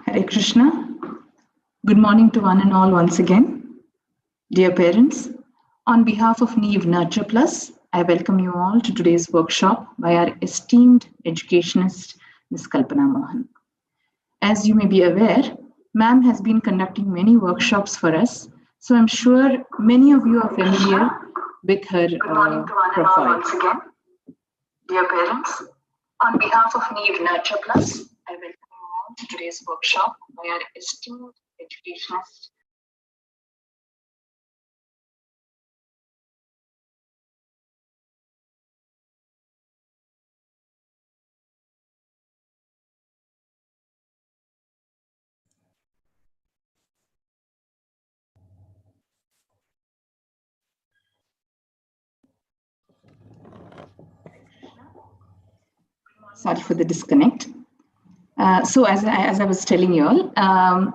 Hare Krishna. Good morning to one and all once again. Dear parents, on behalf of Neve Nurture Plus, I welcome you all to today's workshop by our esteemed educationist, Ms. Kalpana Mohan. As you may be aware, ma'am has been conducting many workshops for us, so I'm sure many of you are familiar with her profile. Once again. Dear parents, on behalf of Neve Nurture Plus, I welcome you all to today's workshop by our esteemed educationist. Sorry for the disconnect. So as I was telling you all,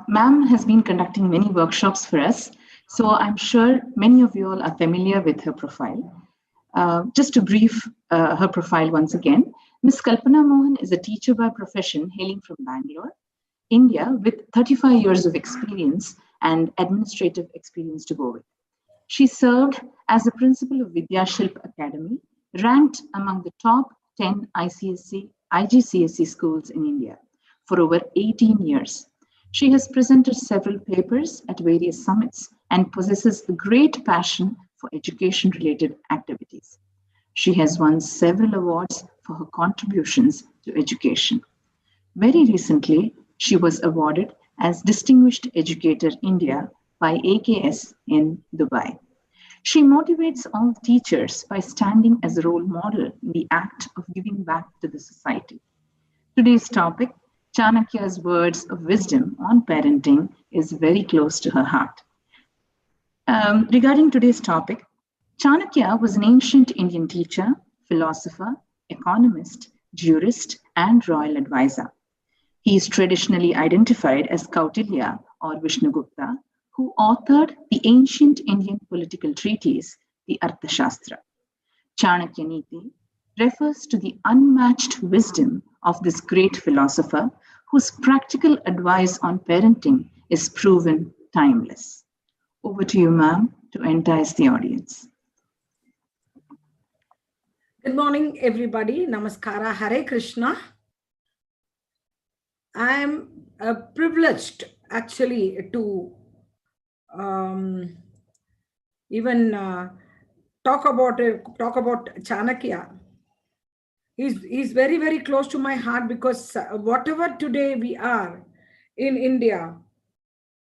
ma'am has been conducting many workshops for us. So I'm sure many of you all are familiar with her profile. Just to brief her profile once again, Ms. Kalpana Mohan is a teacher by profession hailing from Bangalore, India, with 35 years of experience and administrative experience to go with. She served as the principal of Vidyashilp Academy, ranked among the top 10 IGCSE schools in India for over 18 years. She has presented several papers at various summits and possesses a great passion for education-related activities. She has won several awards for her contributions to education. Very recently, she was awarded as Distinguished Educator India by AKS in Dubai. She motivates all teachers by standing as a role model in the act of giving back to the society. Today's topic, Chanakya's words of wisdom on parenting, is very close to her heart. Regarding today's topic, Chanakya was an ancient Indian teacher, philosopher, economist, jurist, and royal advisor. He is traditionally identified as Kautilya or Vishnugupta, who authored the ancient Indian political treatise, the Arthashastra. Chanakya Niti refers to the unmatched wisdom of this great philosopher whose practical advice on parenting is proven timeless. Over to you, ma'am, to entice the audience. Good morning, everybody. Namaskara. Hare Krishna. I am privileged actually to even talk about Chanakya. He's very, very close to my heart because whatever today we are in India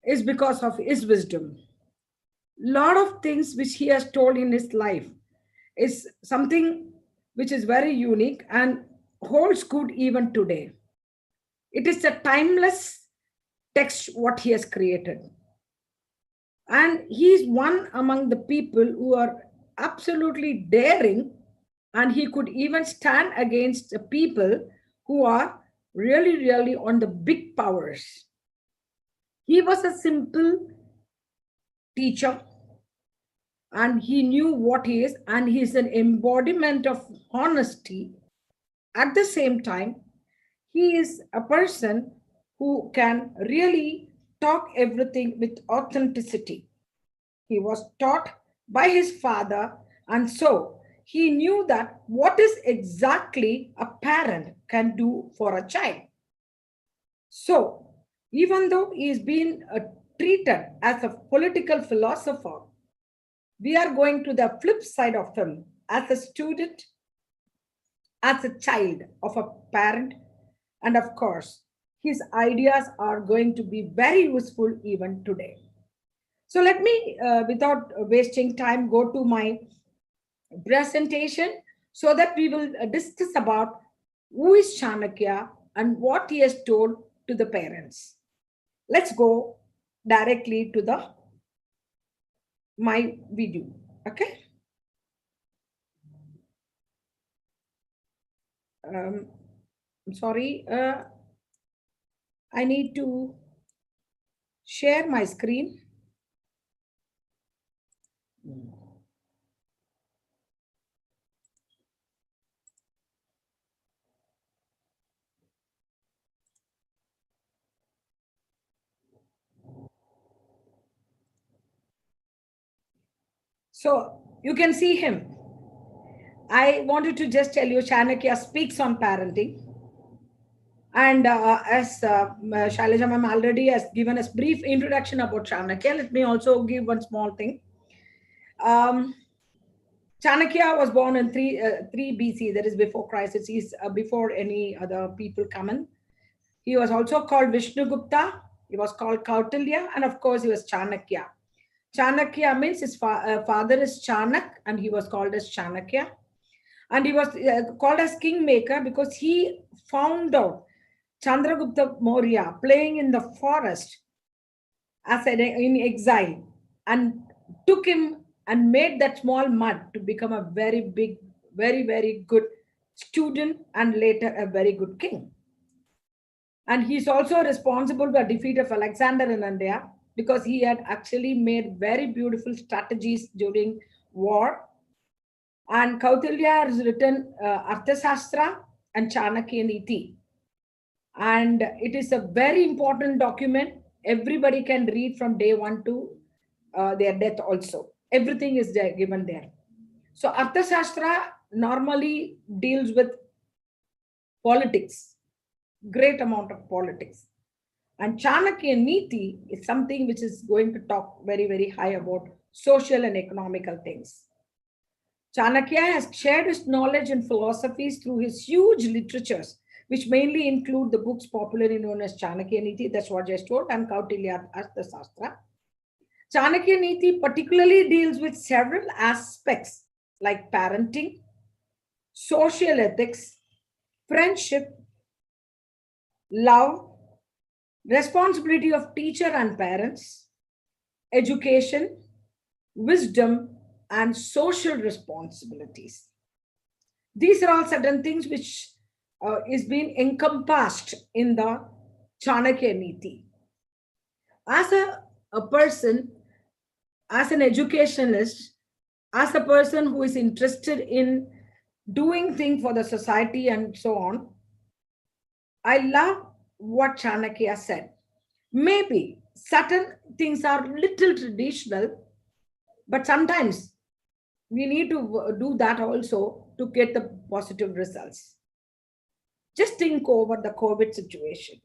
is because of his wisdom. Lot of things which he has told in his life is something which is very unique and holds good even today. It is a timeless text what he has created. And he is one among the people who are absolutely daring, and he could even stand against the people who are really, really on the big powers. He was a simple teacher, and he knew what he is, and he is an embodiment of honesty. At the same time, he is a person who can really talk everything with authenticity. He was taught by his father, and so he knew that what is exactly a parent can do for a child. So, even though he is being treated as a political philosopher, we are going to the flip side of him as a student, as a child of a parent, and of course, his ideas are going to be very useful even today. So let me, without wasting time, go to my presentation so that we will discuss about who is Chanakya and what he has told to the parents. Let's go directly to my video. Okay. I'm sorry. I need to share my screen. So you can see him. I wanted to just tell you, Chanakya speaks on parenting. And as Shailaja ma'am already has given us brief introduction about Chanakya, let me also give one small thing. Um, Chanakya was born in 3 BC, that is before Christ. He's before any other people come in. He was also called Vishnugupta. He was called Kautilya, and of course, he was Chanakya. Chanakya means his father is Chanak, and he was called as Chanakya. And he was called as kingmaker because he found out Chandragupta Maurya playing in the forest as in exile and took him and made that small mud to become a very big, very, very good student and later a very good king. And he's also responsible for the defeat of Alexander in India because he had actually made very beautiful strategies during war. And Kautilya has written Arthasastra and Chanakya Niti. And it is a very important document. Everybody can read from day one to their death also. Everything is there, given there. So Arthasastra normally deals with politics, great amount of politics. And Chanakya Niti is something which is going to talk very, very high about social and economical things. Chanakya has shared his knowledge and philosophies through his huge literatures, which mainly include the books popularly known as Chanakya Niti, that's what I just told, and Kautilya Arthasastra. Chanakya Niti particularly deals with several aspects like parenting, social ethics, friendship, love, responsibility of teacher and parents, education, wisdom, and social responsibilities. These are all certain things which is being encompassed in the Chanakya Niti. As a person, as an educationalist, as a person who is interested in doing things for the society and so on, I love what Chanakya said. Maybe certain things are little traditional, but sometimes we need to do that also to get the positive results. Just think over the COVID situation.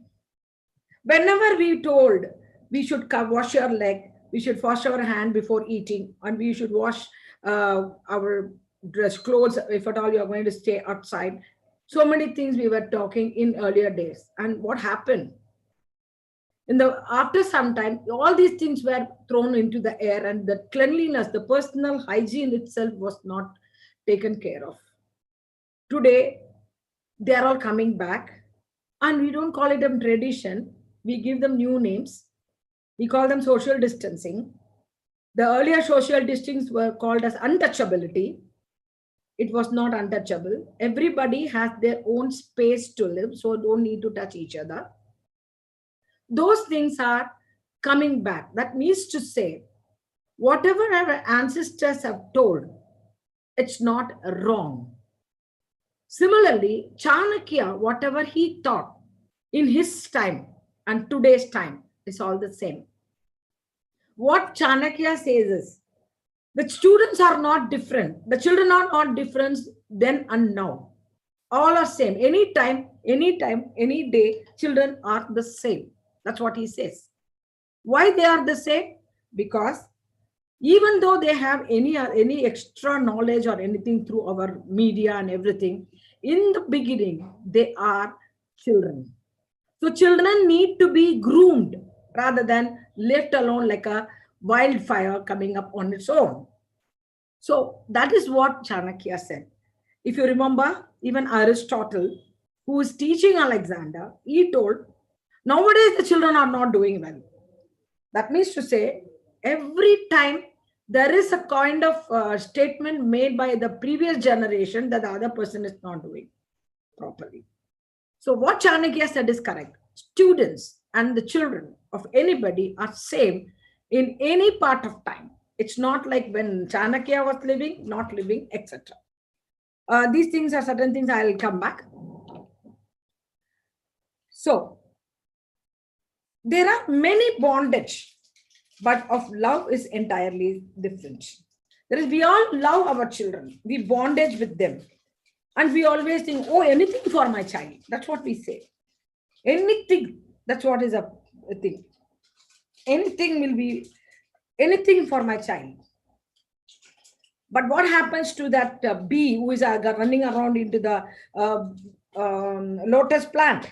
Whenever we told we should wash our leg, we should wash our hand before eating, and we should wash our dress clothes if at all you are going to stay outside. So many things we were talking in earlier days. And what happened? After some time, all these things were thrown into the air, and the cleanliness, the personal hygiene itself was not taken care of. Today, they are all coming back, and we don't call it a tradition. We give them new names. We call them social distancing. The earlier social distancing were called as untouchability. It was not untouchable. Everybody has their own space to live, so don't need to touch each other. Those things are coming back. That means to say, whatever our ancestors have told, it's not wrong. Similarly, Chanakya, whatever he taught in his time and today's time is all the same. What Chanakya says is, the students are not different. The children are not different then and now. All are same. Anytime, any day, children are the same. That's what he says. Why they are the same? Because even though they have any extra knowledge or anything through our media and everything, in the beginning, they are children. So children need to be groomed rather than left alone like a wildfire coming up on its own. So that is what Chanakya said. If you remember, even Aristotle, who is teaching Alexander, he told, nowadays the children are not doing well. That means to say, every time there is a kind of statement made by the previous generation that the other person is not doing properly. So what Chanakya said is correct. Students and the children of anybody are same in any part of time. It's not like when Chanakya was living, not living, etc. These things are certain things I will come back. So there are many bondage, but of love is entirely different. There is, we all love our children. We bondage with them. And we always think, oh, anything for my child. That's what we say. Anything. That's what is a thing. Anything will be, anything for my child. But what happens to that bee who is running around into the lotus plant?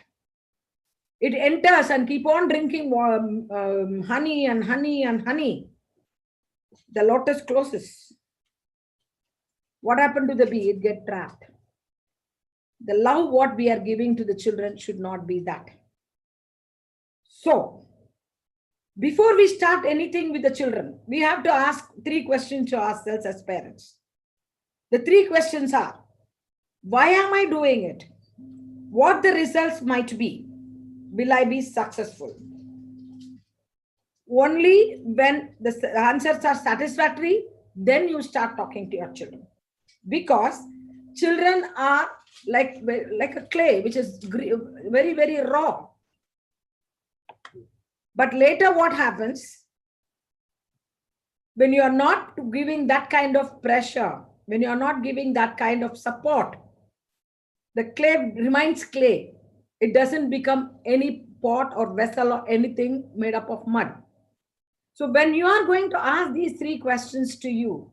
It enters and keep on drinking honey and honey and honey. The lotus closes. What happened to the bee? It gets trapped. The love what we are giving to the children should not be that. So, before we start anything with the children, we have to ask 3 questions to ourselves as parents. The 3 questions are, why am I doing it? What the results might be? Will I be successful? Only when the answers are satisfactory, then you start talking to your children. Because children are like a clay, which is very, very raw. But later what happens? When you are not giving that kind of pressure, when you are not giving that kind of support, the clay remains clay. It doesn't become any pot or vessel or anything made up of mud. So when you are going to ask these 3 questions to you,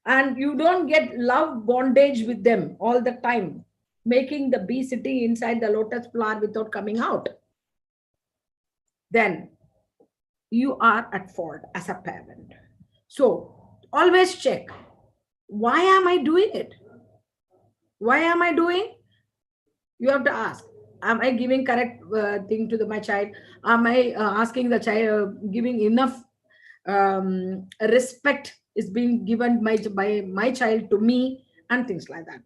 and you don't get love bondage with them all the time, making the bee sitting inside the lotus flower without coming out, then you are at fault as a parent. So always check, why am I doing it? Why am I doing? You have to ask, am I giving correct thing to my child? Am I asking the child, giving enough respect is being given by my child to me, and things like that.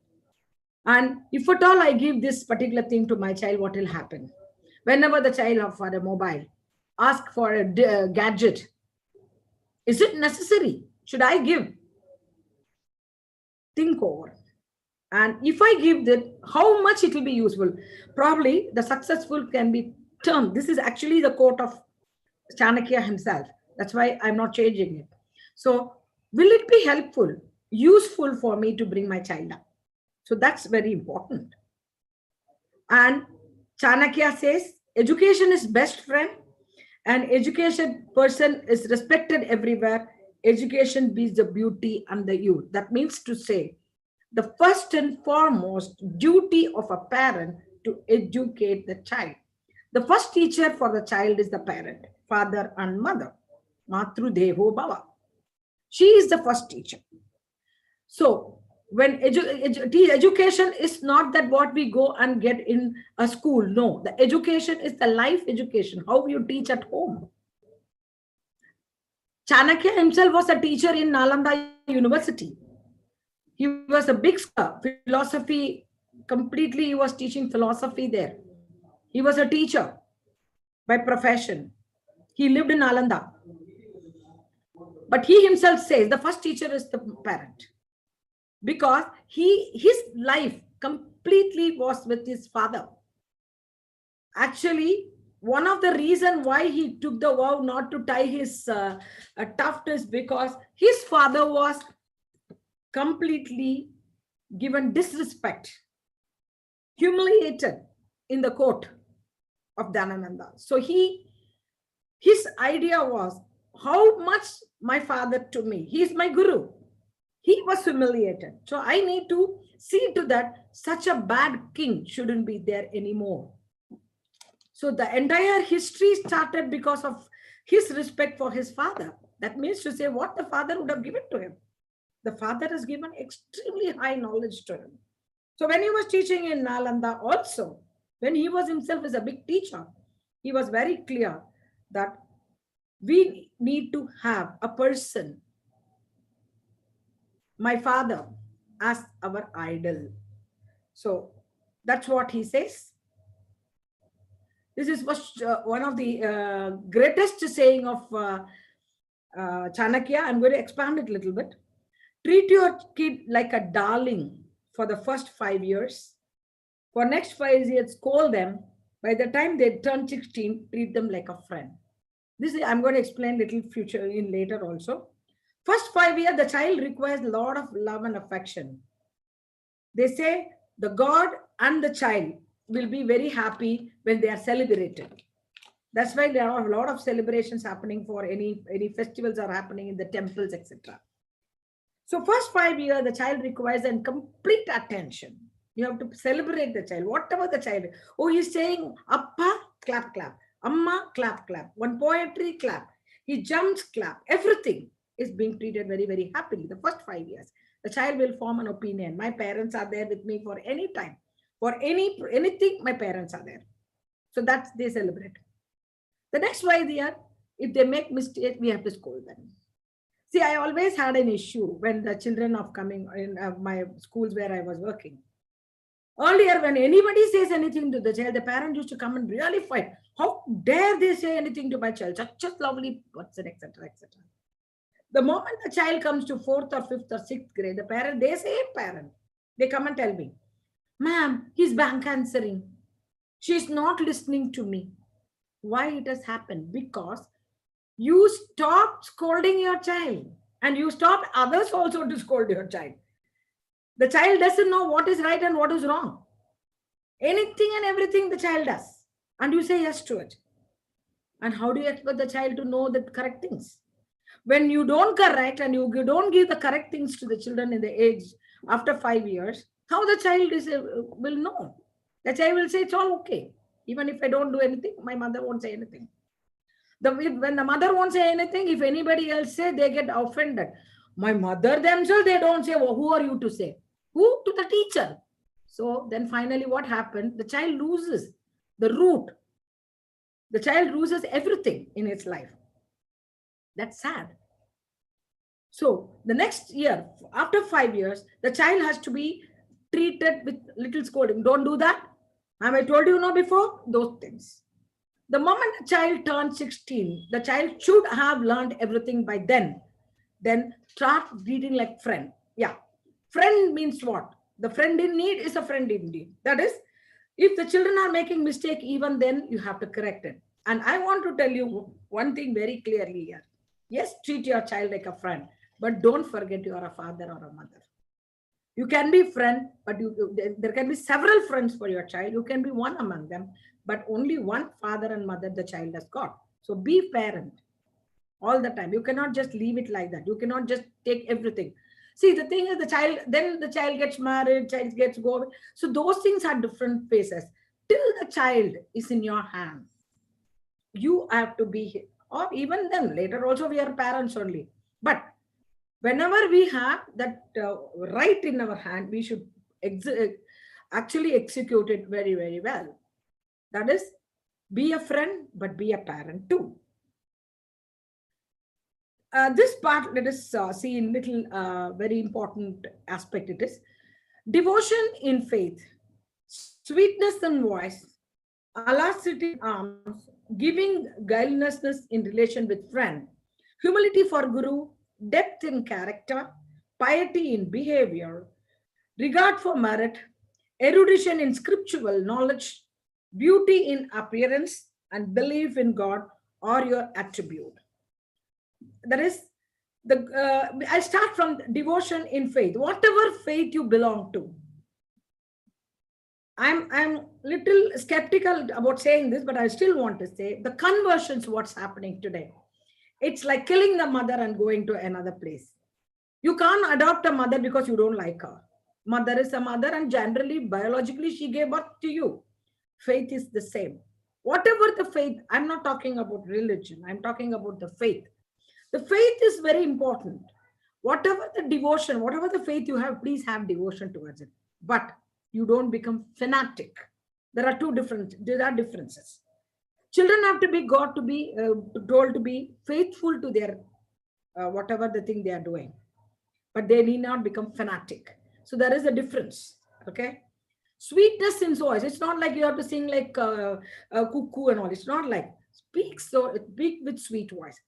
And if at all I give this particular thing to my child, what will happen? Whenever the child asks for a mobile, ask for a gadget, is it necessary? Should I give? Think over. And if I give that, how much it will be useful? Probably the successful can be termed. This is actually the quote of Chanakya himself. That's why I'm not changing it. So will it be helpful, useful for me to bring my child up? So that's very important. And Chanakya says, education is best friend, and education person is respected everywhere. Education beats the beauty and the youth. That means to say, the first and foremost duty of a parent to educate the child. The first teacher for the child is the parent, father and mother. Matru Devo Bhava. She is the first teacher. So when education is not that what we go and get in a school. No, the education is the life education, how you teach at home. Chanakya himself was a teacher in Nalanda University. He was a big scholar, philosophy, completely he was teaching philosophy there. He was a teacher by profession. He lived in Nalanda. But he himself says the first teacher is the parent. Because his life completely was with his father. Actually, one of the reasons why he took the vow not to tie his tuft is because his father was completely given disrespect, humiliated in the court of Dhanananda. So his idea was, how much my father to me, he is my guru. He was humiliated. So I need to see to that such a bad king shouldn't be there anymore. So the entire history started because of his respect for his father. That means to say what the father would have given to him. The father has given extremely high knowledge to him. So when he was teaching in Nalanda also, when he was himself as a big teacher, he was very clear that we need to have a person, my father, as our idol. So that's what he says. This is one of the greatest saying of Chanakya. I'm going to expand it a little bit. Treat your kid like a darling for the first 5 years. For next 5 years, scold them. By the time they turn 16, treat them like a friend. This is, I'm going to explain little future in later also. First 5 years, the child requires a lot of love and affection. They say the God and the child will be very happy when they are celebrated. That's why there are a lot of celebrations happening for any festivals are happening in the temples, etc. So first 5 years, the child requires a complete attention. You have to celebrate the child, whatever the child. Oh, he's saying Appa, clap, clap. Amma, clap, clap. One poetry, clap. He jumps, clap. Everything is being treated very, very happily. The first 5 years, the child will form an opinion. My parents are there with me for any time. For anything, my parents are there. So that's they celebrate. The next 5 years, if they make mistake, we have to scold them. See, I always had an issue when the children of coming in my schools where I was working. Earlier, when anybody says anything to the child, the parent used to come and really fight. How dare they say anything to my child? Such a lovely person, etc., etc. The moment the child comes to fourth or fifth or sixth grade, the parent, they say parent, they come and tell me, ma'am, he's bank answering. She's not listening to me. Why it has happened? Because you stop scolding your child and you stop others also to scold your child. The child doesn't know what is right and what is wrong. Anything and everything the child does. And you say yes to it. And how do you expect the child to know the correct things? When you don't correct and you don't give the correct things to the children in the age after 5 years, how the child will know? The child will say it's all okay. Even if I don't do anything, my mother won't say anything. When the mother won't say anything, if anybody else say, they get offended. My mother themselves, they don't say, well, who are you to say? Who? To the teacher. So then finally what happened? The child loses the root. The child loses everything in its life. That's sad. So the next year, after 5 years, the child has to be treated with little scolding. Don't do that. Have I told you no before? Those things. The moment the child turns 16, the child should have learned everything by then. Then start reading like friend. Yeah. Friend means what? The friend in need is a friend in need. That is, if the children are making mistake, even then you have to correct it. And I want to tell you one thing very clearly here. Yes, treat your child like a friend, but don't forget you are a father or a mother. You can be friend, but there can be several friends for your child. You can be one among them, but only one father and mother the child has got. So be parent all the time. You cannot just leave it like that. You cannot just take everything. See, the thing is then the child gets married, child gets go. So those things are different phases. Till the child is in your hand, you have to be, or even then, later also we are parents only. But whenever we have that right in our hand, we should actually execute it very, very well. That is, be a friend, but be a parent too. This part, let us see in little very important aspect it is. Devotion in faith, sweetness in voice, elasticity in arms, giving guilelessness in relation with friend, humility for guru, depth in character, piety in behavior, regard for merit, erudition in scriptural knowledge, beauty in appearance, and belief in God are your attribute. That is, I start from devotion in faith. Whatever faith you belong to. I'm little skeptical about saying this, but I still want to say the conversions, what's happening today. It's like killing the mother and going to another place. You can't adopt a mother because you don't like her. Mother is a mother, and generally, biologically, she gave birth to you. Faith is the same. Whatever the faith, I'm not talking about religion. I'm talking about the faith. The faith is very important. Whatever the devotion, whatever the faith you have, please have devotion towards it. But you don't become fanatic. There are differences. Children have to be told to be faithful to their whatever the thing they are doing, but they need not become fanatic. So there is a difference. Okay. Sweetness in voice. It's not like you have to sing like cuckoo and all. It's not like speak with sweet voice.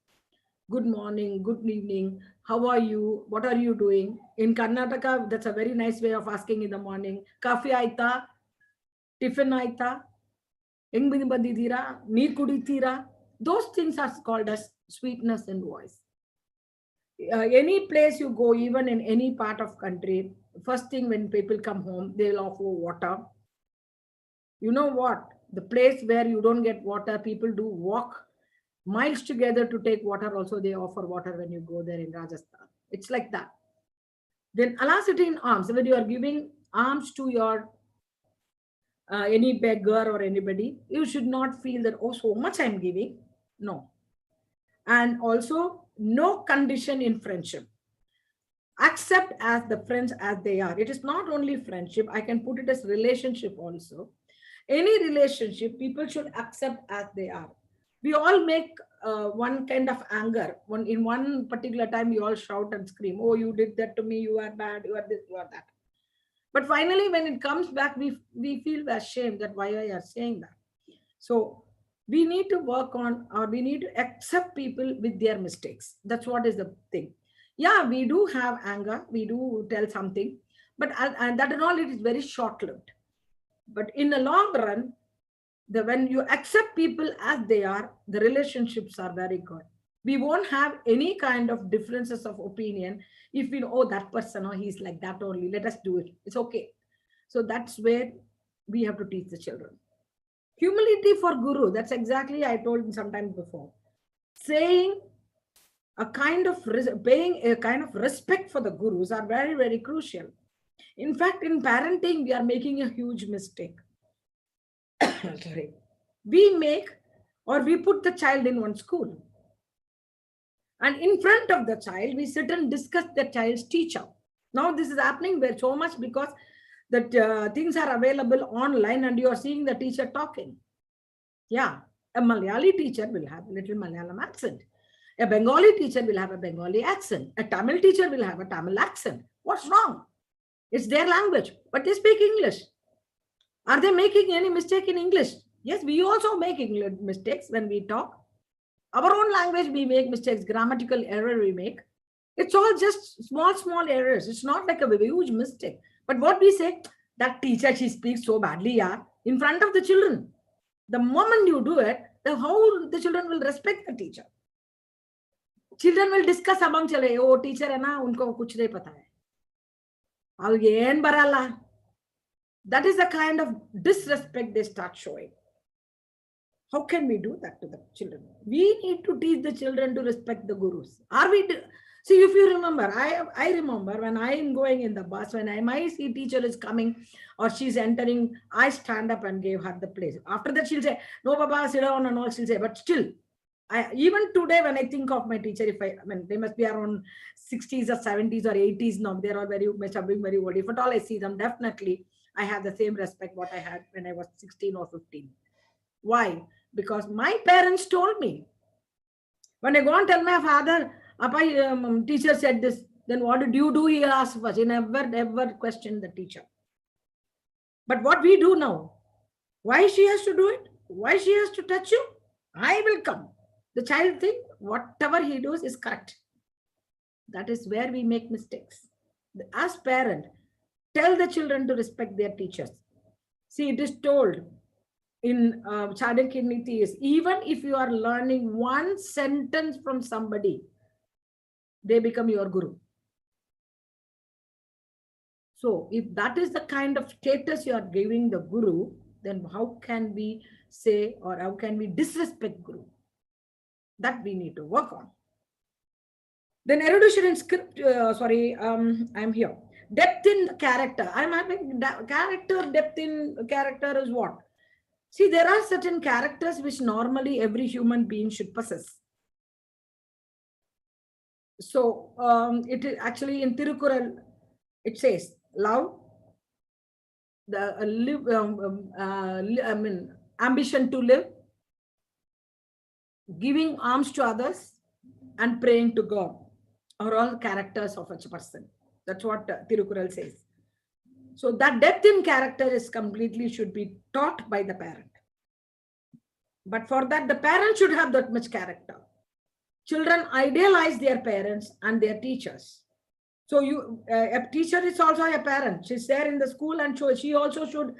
Good morning, good evening, how are you, what are you doing? In Karnataka, that's a very nice way of asking in the morning. Coffee aita, tiffin aita, heng bandidira, neer kuditira. Those things are called as sweetness in voice. Any place you go, even in any part of country, first thing when people come home, they'll offer water. You know what? The place where you don't get water, people do walk miles together to take water. Also, they offer water when you go there in Rajasthan. It's like that. Then elasticity in alms. When you are giving alms to your any beggar or anybody, you should not feel that, oh, so much I'm giving. No. And also, no condition in friendship. Accept as the friends as they are. It is not only friendship, I can put it as relationship also. Any relationship, people should accept as they are. We all make one kind of anger. In one particular time, we all shout and scream, oh, you did that to me, you are bad, you are this, you are that. But finally, when it comes back, we feel ashamed that why I are saying that. So we need to work on, or we need to accept people with their mistakes. That's what is the thing. Yeah, we do have anger, we do tell something, but and that and all, it is very short-lived. But in the long run, when you accept people as they are, the relationships are very good. We won't have any kind of differences of opinion if we know, oh, that person, or he's like that only, let us do it. It's okay. So that's where we have to teach the children. Humility for guru. That's exactly I told sometime before. Saying a kind of paying a kind of respect for the gurus are very, very crucial. In fact, in parenting, we are making a huge mistake. Sorry. We make, or we put the child in one school. And in front of the child, we sit and discuss the child's teacher. Now, this is happening where so much because that things are available online and you are seeing the teacher talking. Yeah, a Malayali teacher will have a little Malayalam accent. A Bengali teacher will have a Bengali accent. A Tamil teacher will have a Tamil accent. What's wrong? It's their language, but they speak English. Are they making any mistake in English? Yes, we also make mistakes when we talk. Our own language, we make mistakes, grammatical error we make. It's all just small, small errors. It's not like a huge mistake. But what we say, that teacher, she speaks so badly, yeah, in front of the children. The moment you do it, the children will respect the teacher. Children will discuss among chale, oh, teacher hai na, unko kuch nahi pata hai. Again, barala. That is the kind of disrespect they start showing. How can we do that to the children? We need to teach the children to respect the gurus. Are we? See, if you remember, I remember when I am going in the bus, when my teacher is coming or she's entering, I stand up and give her the place. After that, she'll say, no, Baba, sit down and all, she'll say, but still, even today, when I think of my teacher, I mean, they must be around 60s or 70s or 80s now. They're all very much being very old. If at all I see them, definitely I have the same respect what I had when I was 16 or 15. Why? Because my parents told me. When I go and tell my father, teacher said this, then what did you do? He asked first. He never questioned the teacher. But what we do now, why she has to do it? Why she has to touch you? I will come. The child thinks whatever he does is correct. That is where we make mistakes. As parent, tell the children to respect their teachers. See, it is told in Chanakya Niti is, even if you are learning one sentence from somebody, they become your guru. So if that is the kind of status you are giving the guru, then how can we say, or how can we disrespect guru? That we need to work on. Then erudition in script, I'm here. Depth in character. I'm having character, depth in character is what? See, there are certain characters which normally every human being should possess. So it is actually in Tirukural, it says love, the ambition to live, giving alms to others, and praying to God are all characters of a person. That's what Tirukural says. So that depth in character is completely should be taught by the parent. But for that, the parent should have that much character. Children idealize their parents and their teachers. So a teacher is also a parent. She's there in the school and she also should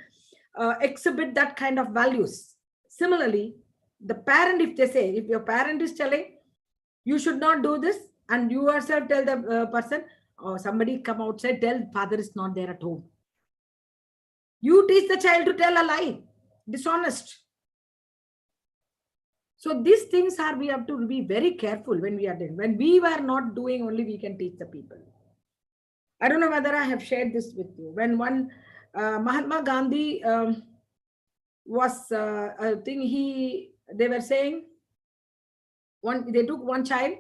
exhibit that kind of values. Similarly, the parent, if they say, if your parent is telling, you should not do this, And you yourself tell the person, or somebody come outside, tell father is not there at home. You teach the child to tell a lie, dishonest. So these things are, we have to be very careful when we are doing. When we were not doing, only we can teach the people. I don't know whether I have shared this with you. When one Mahatma Gandhi was a thing, they were saying, they took one child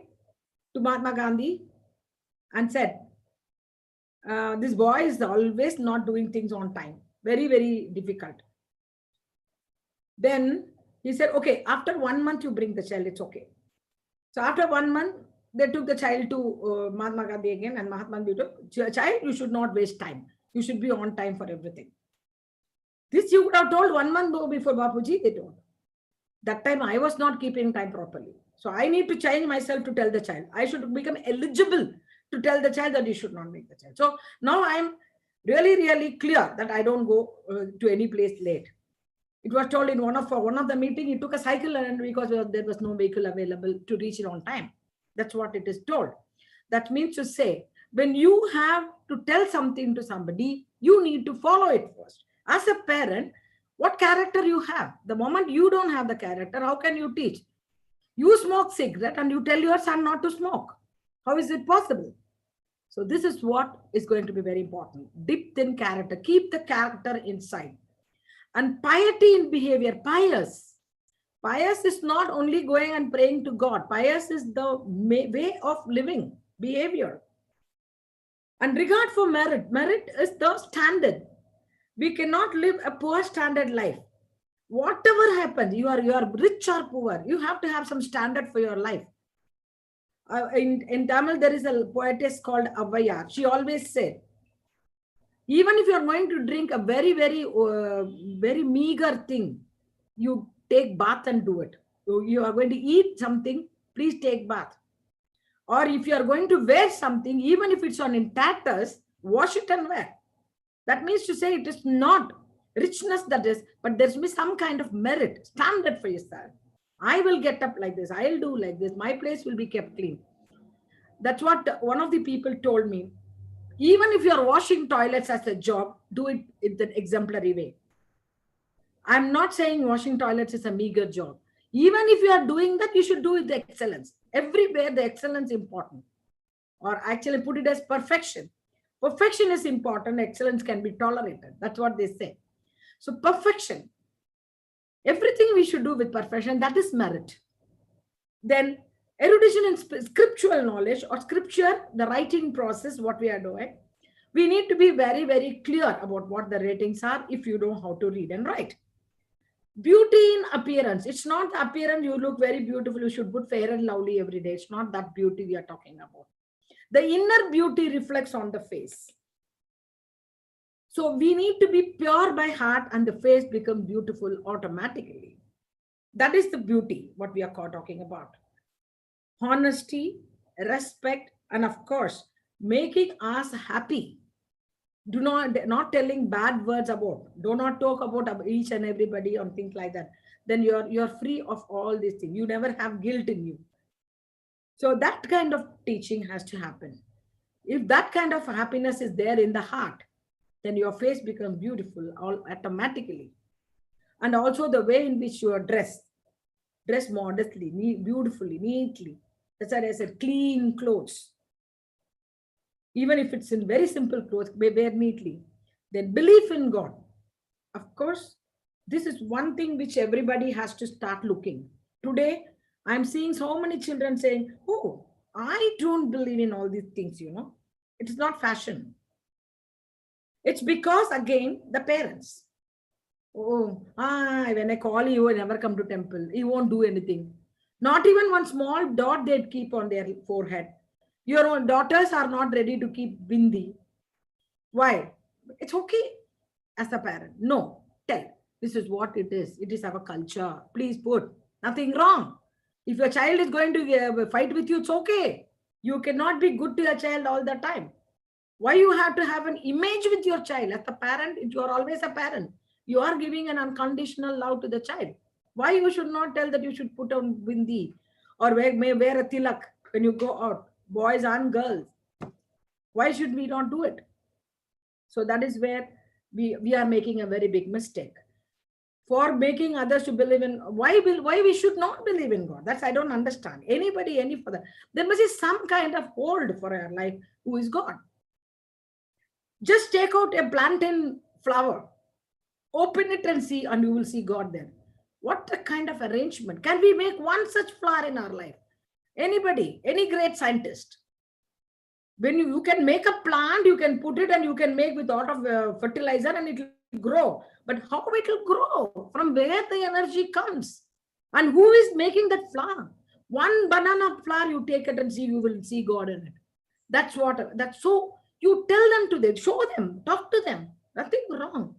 to Mahatma Gandhi and said, this boy is always not doing things on time. Very, very difficult. Then he said, okay, after 1 month you bring the child, it's okay. So after 1 month, they took the child to Mahatma Gandhi again, and Mahatma Gandhi told, child, you should not waste time. You should be on time for everything. This you would have told 1 month before Bapuji, they told. That time I was not keeping time properly. So I need to change myself to tell the child. I should become eligible to tell the child that you should not make the child. So now I am really, really clear that I don't go to any place late. It was told in one of the meeting, he took a cycle, and because there was no vehicle available to reach it on time. That's what it is told. That means to say, when you have to tell something to somebody, you need to follow it first. As a parent, what character you have? The moment you don't have the character, how can you teach? You smoke cigarette and you tell your son not to smoke. How is it possible? So this is what is going to be very important. Depth in character. Keep the character inside. And piety in behavior. Pious. Pious is not only going and praying to God. Pious is the way of living, behavior. And regard for merit. Merit is the standard. We cannot live a poor standard life. Whatever happens, you are rich or poor, you have to have some standard for your life. In Tamil, there is a poetess called Avaya. She always said, even if you are going to drink a very, very, very meager thing, you take bath and do it. You are going to eat something, please take bath. Or if you are going to wear something, even if it's on in tatters, wash it and wear. That means to say it is not richness that is, but there's be some kind of merit, standard for yourself. I will get up like this. I'll do like this. My place will be kept clean. That's what one of the people told me. Even if you're washing toilets as a job, do it in an exemplary way. I'm not saying washing toilets is a meager job. Even if you are doing that, you should do it with excellence. Everywhere the excellence is important. Or actually put it as perfection. Perfection is important. Excellence can be tolerated. That's what they say. So perfection. Everything we should do with perfection, that is merit. Then erudition in scriptural knowledge or scripture, the writing process, what we are doing. We need to be very, very clear about what the ratings are if you know how to read and write. Beauty in appearance. It's not the appearance, you look very beautiful, you should put fair and lovely every day. It's not that beauty we are talking about. The inner beauty reflects on the face. So we need to be pure by heart and the face becomes beautiful automatically. That is the beauty, what we are talking about. Honesty, respect, and of course, making us happy. Do not telling bad words about. Do not talk about each and everybody or things like that. Then you're free of all these things. You never have guilt in you. So that kind of teaching has to happen. If that kind of happiness is there in the heart, then your face becomes beautiful all automatically. And also the way in which you are dressed modestly, beautifully, neatly. That's why I said clean clothes. Even if it's in very simple clothes, wear neatly. Then belief in God. Of course, this is one thing which everybody has to start looking. Today, I'm seeing so many children saying, oh, I don't believe in all these things, It's not fashion. It's because, again, the parents. Oh, when I call you, I never come to temple. He won't do anything. Not even one small dot they'd keep on their forehead. Your own daughters are not ready to keep bindi. Why? It's okay as a parent. No, tell. This is what it is. It is our culture. Please put. Nothing wrong. If your child is going to fight with you, it's okay. You cannot be good to your child all the time. Why you have to have an image with your child? As a parent, you are always a parent. You are giving an unconditional love to the child. Why you should not tell that you should put on bindi or wear a tilak when you go out? boys and girls. Why should we not do it? So that is where we are making a very big mistake. For making others to believe in, why we should not believe in God? That's I don't understand. Anybody, any further. There must be some kind of hold for our life. Who is God? Just take out a plantain flower, open it and see, and you will see God there. What a kind of arrangement. Can we make one such flower in our life? Anybody, any great scientist. When you can make a plant, you can put it and you can make with a lot of fertilizer and it will grow. But how it will grow? From where the energy comes? And who is making that flower? One banana flower, you take it and see, you will see God in it. That's so you tell them to them, show them, talk to them. Nothing wrong.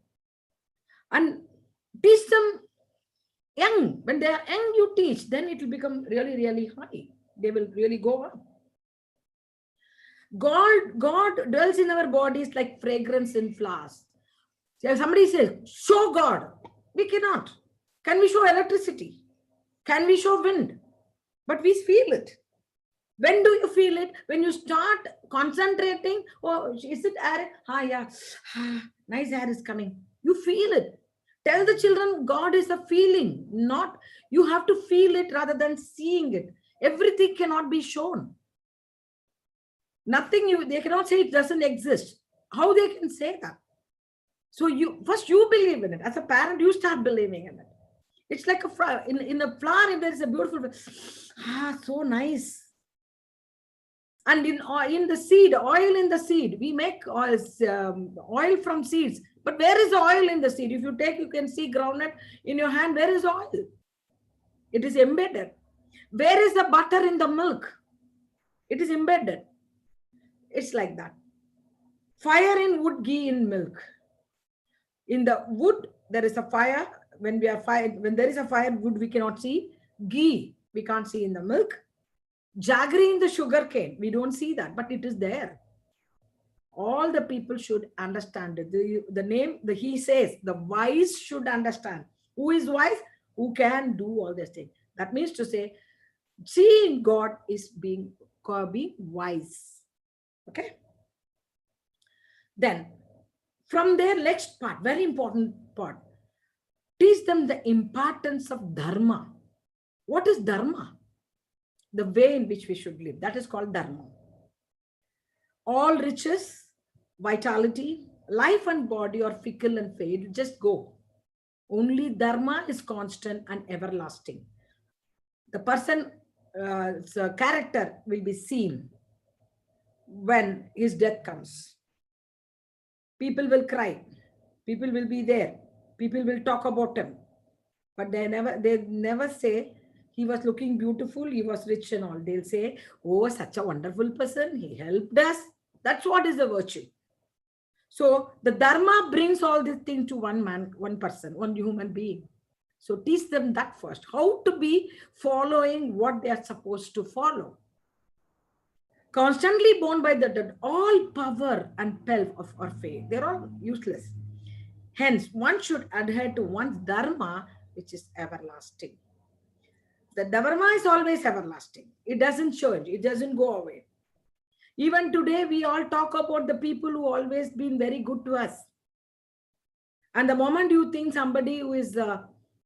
And teach them young. When they are young, you teach, then it will become really, really high. They will really go up. God dwells in our bodies like fragrance in flowers. So somebody says, show God. We cannot. Can we show electricity? Can we show wind? But we feel it. When do you feel it? When you start concentrating, oh, is it air? Yeah. Nice air is coming. You feel it. Tell the children God is a feeling, not you have to feel it rather than seeing it. Everything cannot be shown. Nothing, they cannot say it doesn't exist. How they can say that? So first you believe in it. As a parent, you start believing in it. It's like a flower. In a flower, if there is a beautiful, so nice. And in the seed, oil in the seed, we make oil from seeds. But where is the oil in the seed? If you can see groundnut in your hand, where is oil? It is embedded. Where is the butter in the milk? It is embedded. It's like that. Fire in wood, ghee in milk. In the wood, there is a fire. When there is a fire, wood we cannot see. Ghee we can't see in the milk. Jaggery in the sugar cane, we don't see that, but it is there. All the people should understand it. He says the wise should understand. Who is wise? Who can do all these things. That means to say, seeing God is being wise. Okay. Then, from their next part, very important part, teach them the importance of dharma. What is dharma? The way in which we should live. That is called dharma. All riches, vitality, life and body are fickle and fade. Just go. Only dharma is constant and everlasting. The person's character will be seen when his death comes. People will cry. People will be there. People will talk about him. But they never say, he was looking beautiful, he was rich and all. They'll say, oh, such a wonderful person, he helped us. That's what is the virtue. So the dharma brings all these things to one man, one person, one human being. So teach them that first. How to be following what they are supposed to follow. Constantly bound by the dead, all power and pelf of our faith, they're all useless. Hence, one should adhere to one's dharma, which is everlasting. The dharma is always everlasting. It doesn't change. It doesn't go away. Even today, we all talk about the people who always been very good to us. And the moment you think somebody who is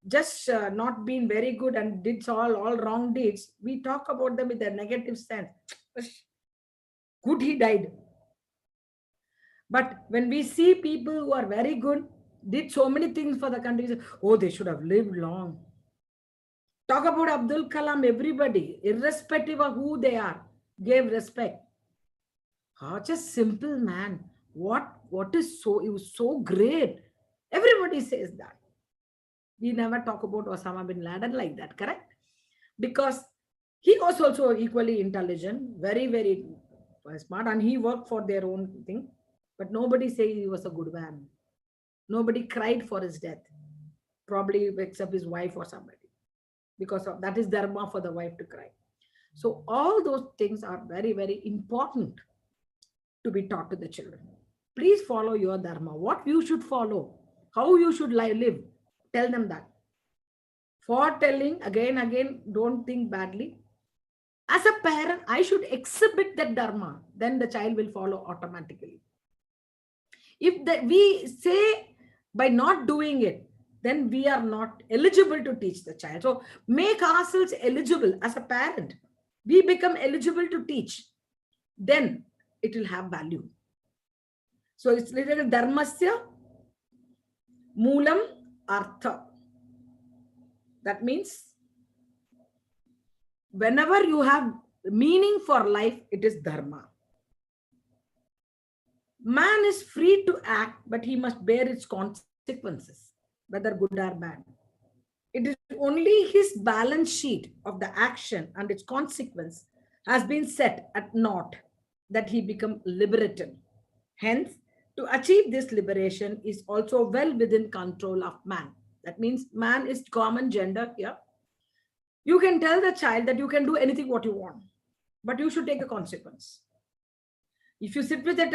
just not been very good and did all wrong deeds, we talk about them with a negative sense. Good, he died. But when we see people who are very good, did so many things for the country, oh, they should have lived long. Talk about Abdul Kalam, everybody, irrespective of who they are, gave respect. Such a simple man. He was so great. Everybody says that. We never talk about Osama bin Laden like that, correct? Because he was also equally intelligent, very, very smart, and he worked for their own thing. But nobody says he was a good man. Nobody cried for his death, probably except his wife or somebody. Because that is dharma for the wife to cry. So all those things are very, very important to be taught to the children. Please follow your dharma. What you should follow, how you should live. Tell them that. For telling, again, don't think badly. As a parent, I should exhibit that dharma, then the child will follow automatically. If we say by not doing it, then we are not eligible to teach the child. So make ourselves eligible as a parent. We become eligible to teach. Then it will have value. So it's literally dharmasya moolam artha. That means whenever you have meaning for life, it is dharma. Man is free to act, but he must bear its consequences, whether good or bad. It is only his balance sheet of the action and its consequence has been set at naught that he become liberated. Hence, to achieve this liberation is also well within control of man. That means man is common gender here. You can tell the child that you can do anything what you want, but you should take the consequence. If you sit with that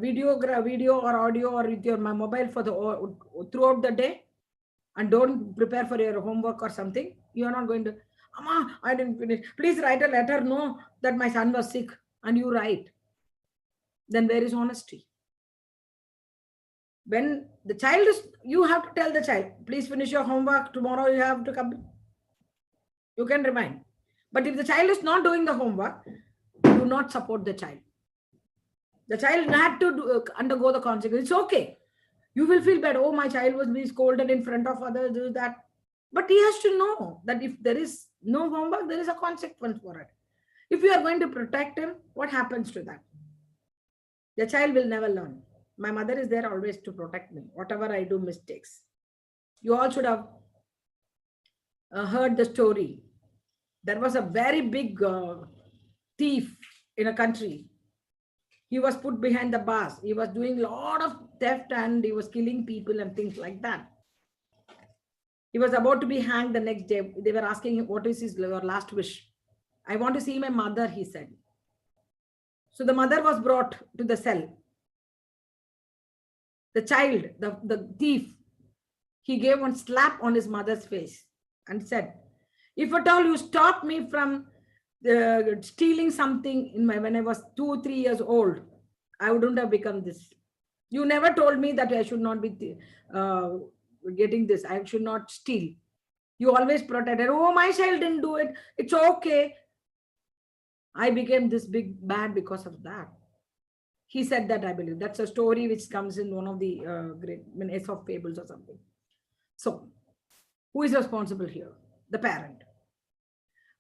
video or audio or with your mobile for throughout the day and don't prepare for your homework or something, you are not going to, Amma, I didn't finish. Please write a letter, no, that my son was sick, and you write. Then where is honesty? When the child is, you have to tell the child, please finish your homework, tomorrow you have to come. You can remind. But if the child is not doing the homework, do not support the child. The child had to undergo the consequences. It's okay. You will feel bad. Oh, my child was being scolded in front of others, do that. But he has to know that if there is no homework, there is a consequence for it. If you are going to protect him, what happens to that? The child will never learn. My mother is there always to protect me, whatever I do mistakes. You all should have heard the story. There was a very big thief in a country. He was put behind the bars. He was doing a lot of theft and he was killing people and things like that. He was about to be hanged the next day. They were asking him, what is your last wish? I want to see my mother, he said. So the mother was brought to the cell. The child, the thief, he gave one slap on his mother's face and said, if at all you stop me from stealing something when I was 2 or 3 years old, I wouldn't have become this. You never told me that I should not be getting this. I should not steal. You always protected. Oh, my child didn't do it. It's okay. I became this big bad because of that. He said that, I believe. That's a story which comes in one of the great Aesop fables or something. So, who is responsible here? The parent.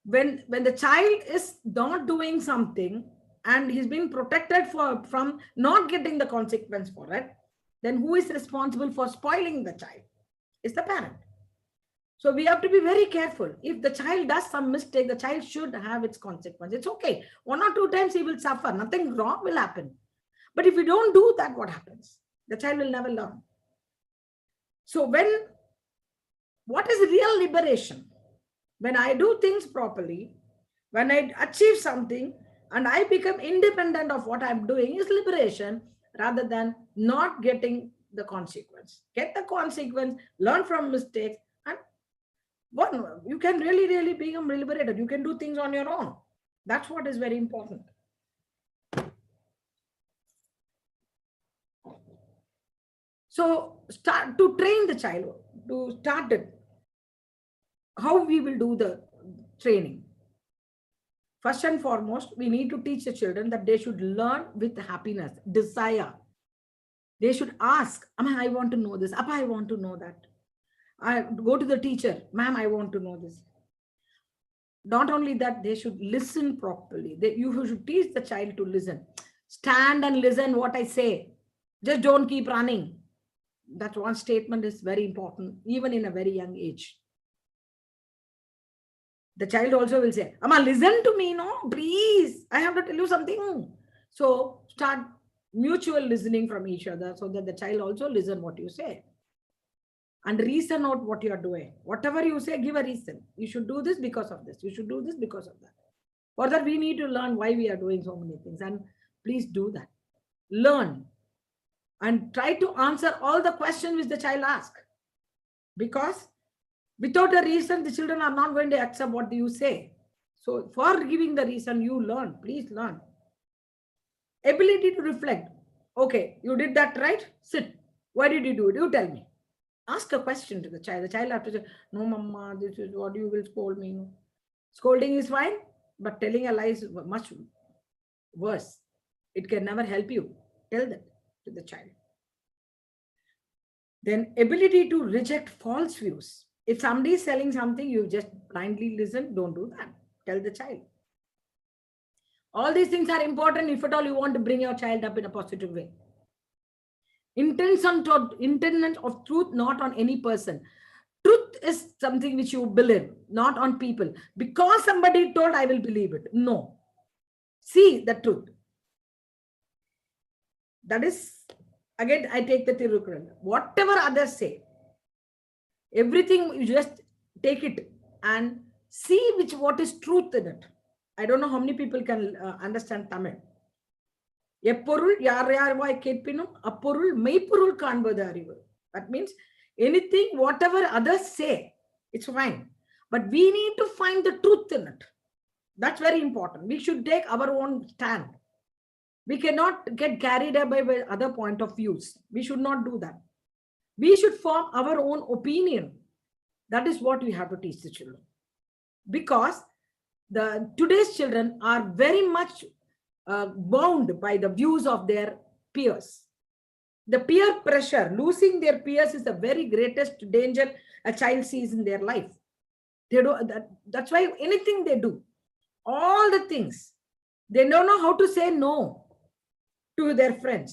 When the child is not doing something and he's being protected from not getting the consequence for it, then who is responsible for spoiling the child? It's the parent. So we have to be very careful. If the child does some mistake, the child should have its consequence. It's okay. 1 or 2 times he will suffer. Nothing wrong will happen. But if you don't do that, what happens? The child will never learn. So what is real liberation? When I do things properly, when I achieve something and I become independent of what I'm doing is liberation rather than not getting the consequence. Get the consequence, learn from mistakes, and you can really, really become liberated. You can do things on your own. That's what is very important. So start to train the child, to start it. How we will do the training? First and foremost, we need to teach the children that they should learn with happiness, desire. They should ask, Amma, I want to know this. Appa, I want to know that. I go to the teacher, ma'am, I want to know this. Not only that, they should listen properly. You should teach the child to listen. Stand and listen what I say. Just don't keep running. That one statement is very important, even in a very young age. The child also will say, Amma, listen to me, no, please. I have to tell you something. So start mutual listening from each other so that the child also listen what you say. And reason out what you are doing. Whatever you say, give a reason. You should do this because of this. You should do this because of that. For that, we need to learn why we are doing so many things. And please do that. Learn. And try to answer all the questions which the child asks. Because without a reason, the children are not going to accept what you say. So for giving the reason, you learn, please learn. Ability to reflect. Okay, you did that right? Sit. Why did you do it? You tell me. Ask a question to the child. The child have to say, no, mama, this is what you will scold me. No. Scolding is fine, but telling a lie is much worse. It can never help you. Tell that to the child. Then ability to reject false views. If somebody is selling something, you just blindly listen. Don't do that. Tell the child. All these things are important if at all you want to bring your child up in a positive way. Intention of truth, not on any person. Truth is something which you believe, not on people. Because somebody told, I will believe it. No. See the truth. That is, again, I take the Tirukkural. Whatever others say, everything you just take it and see what is truth in it. I don't know how many people can understand Tamil. எப்பொருள் யார் யார்வாய் கேட்பினும் அப்பொருள் மெய்ப்பொருள் காண்பது அறிவு. That means anything, whatever others say, it's fine. But we need to find the truth in it. That's very important. We should take our own stand. We cannot get carried away by other point of views. We should not do that. We should form our own opinion. That is what we have to teach the children. Because today's children are very much bound by the views of their peers. The peer pressure, losing their peers, is the very greatest danger a child sees in their life. They do that's why anything they do, all the things, they don't know how to say no to their friends.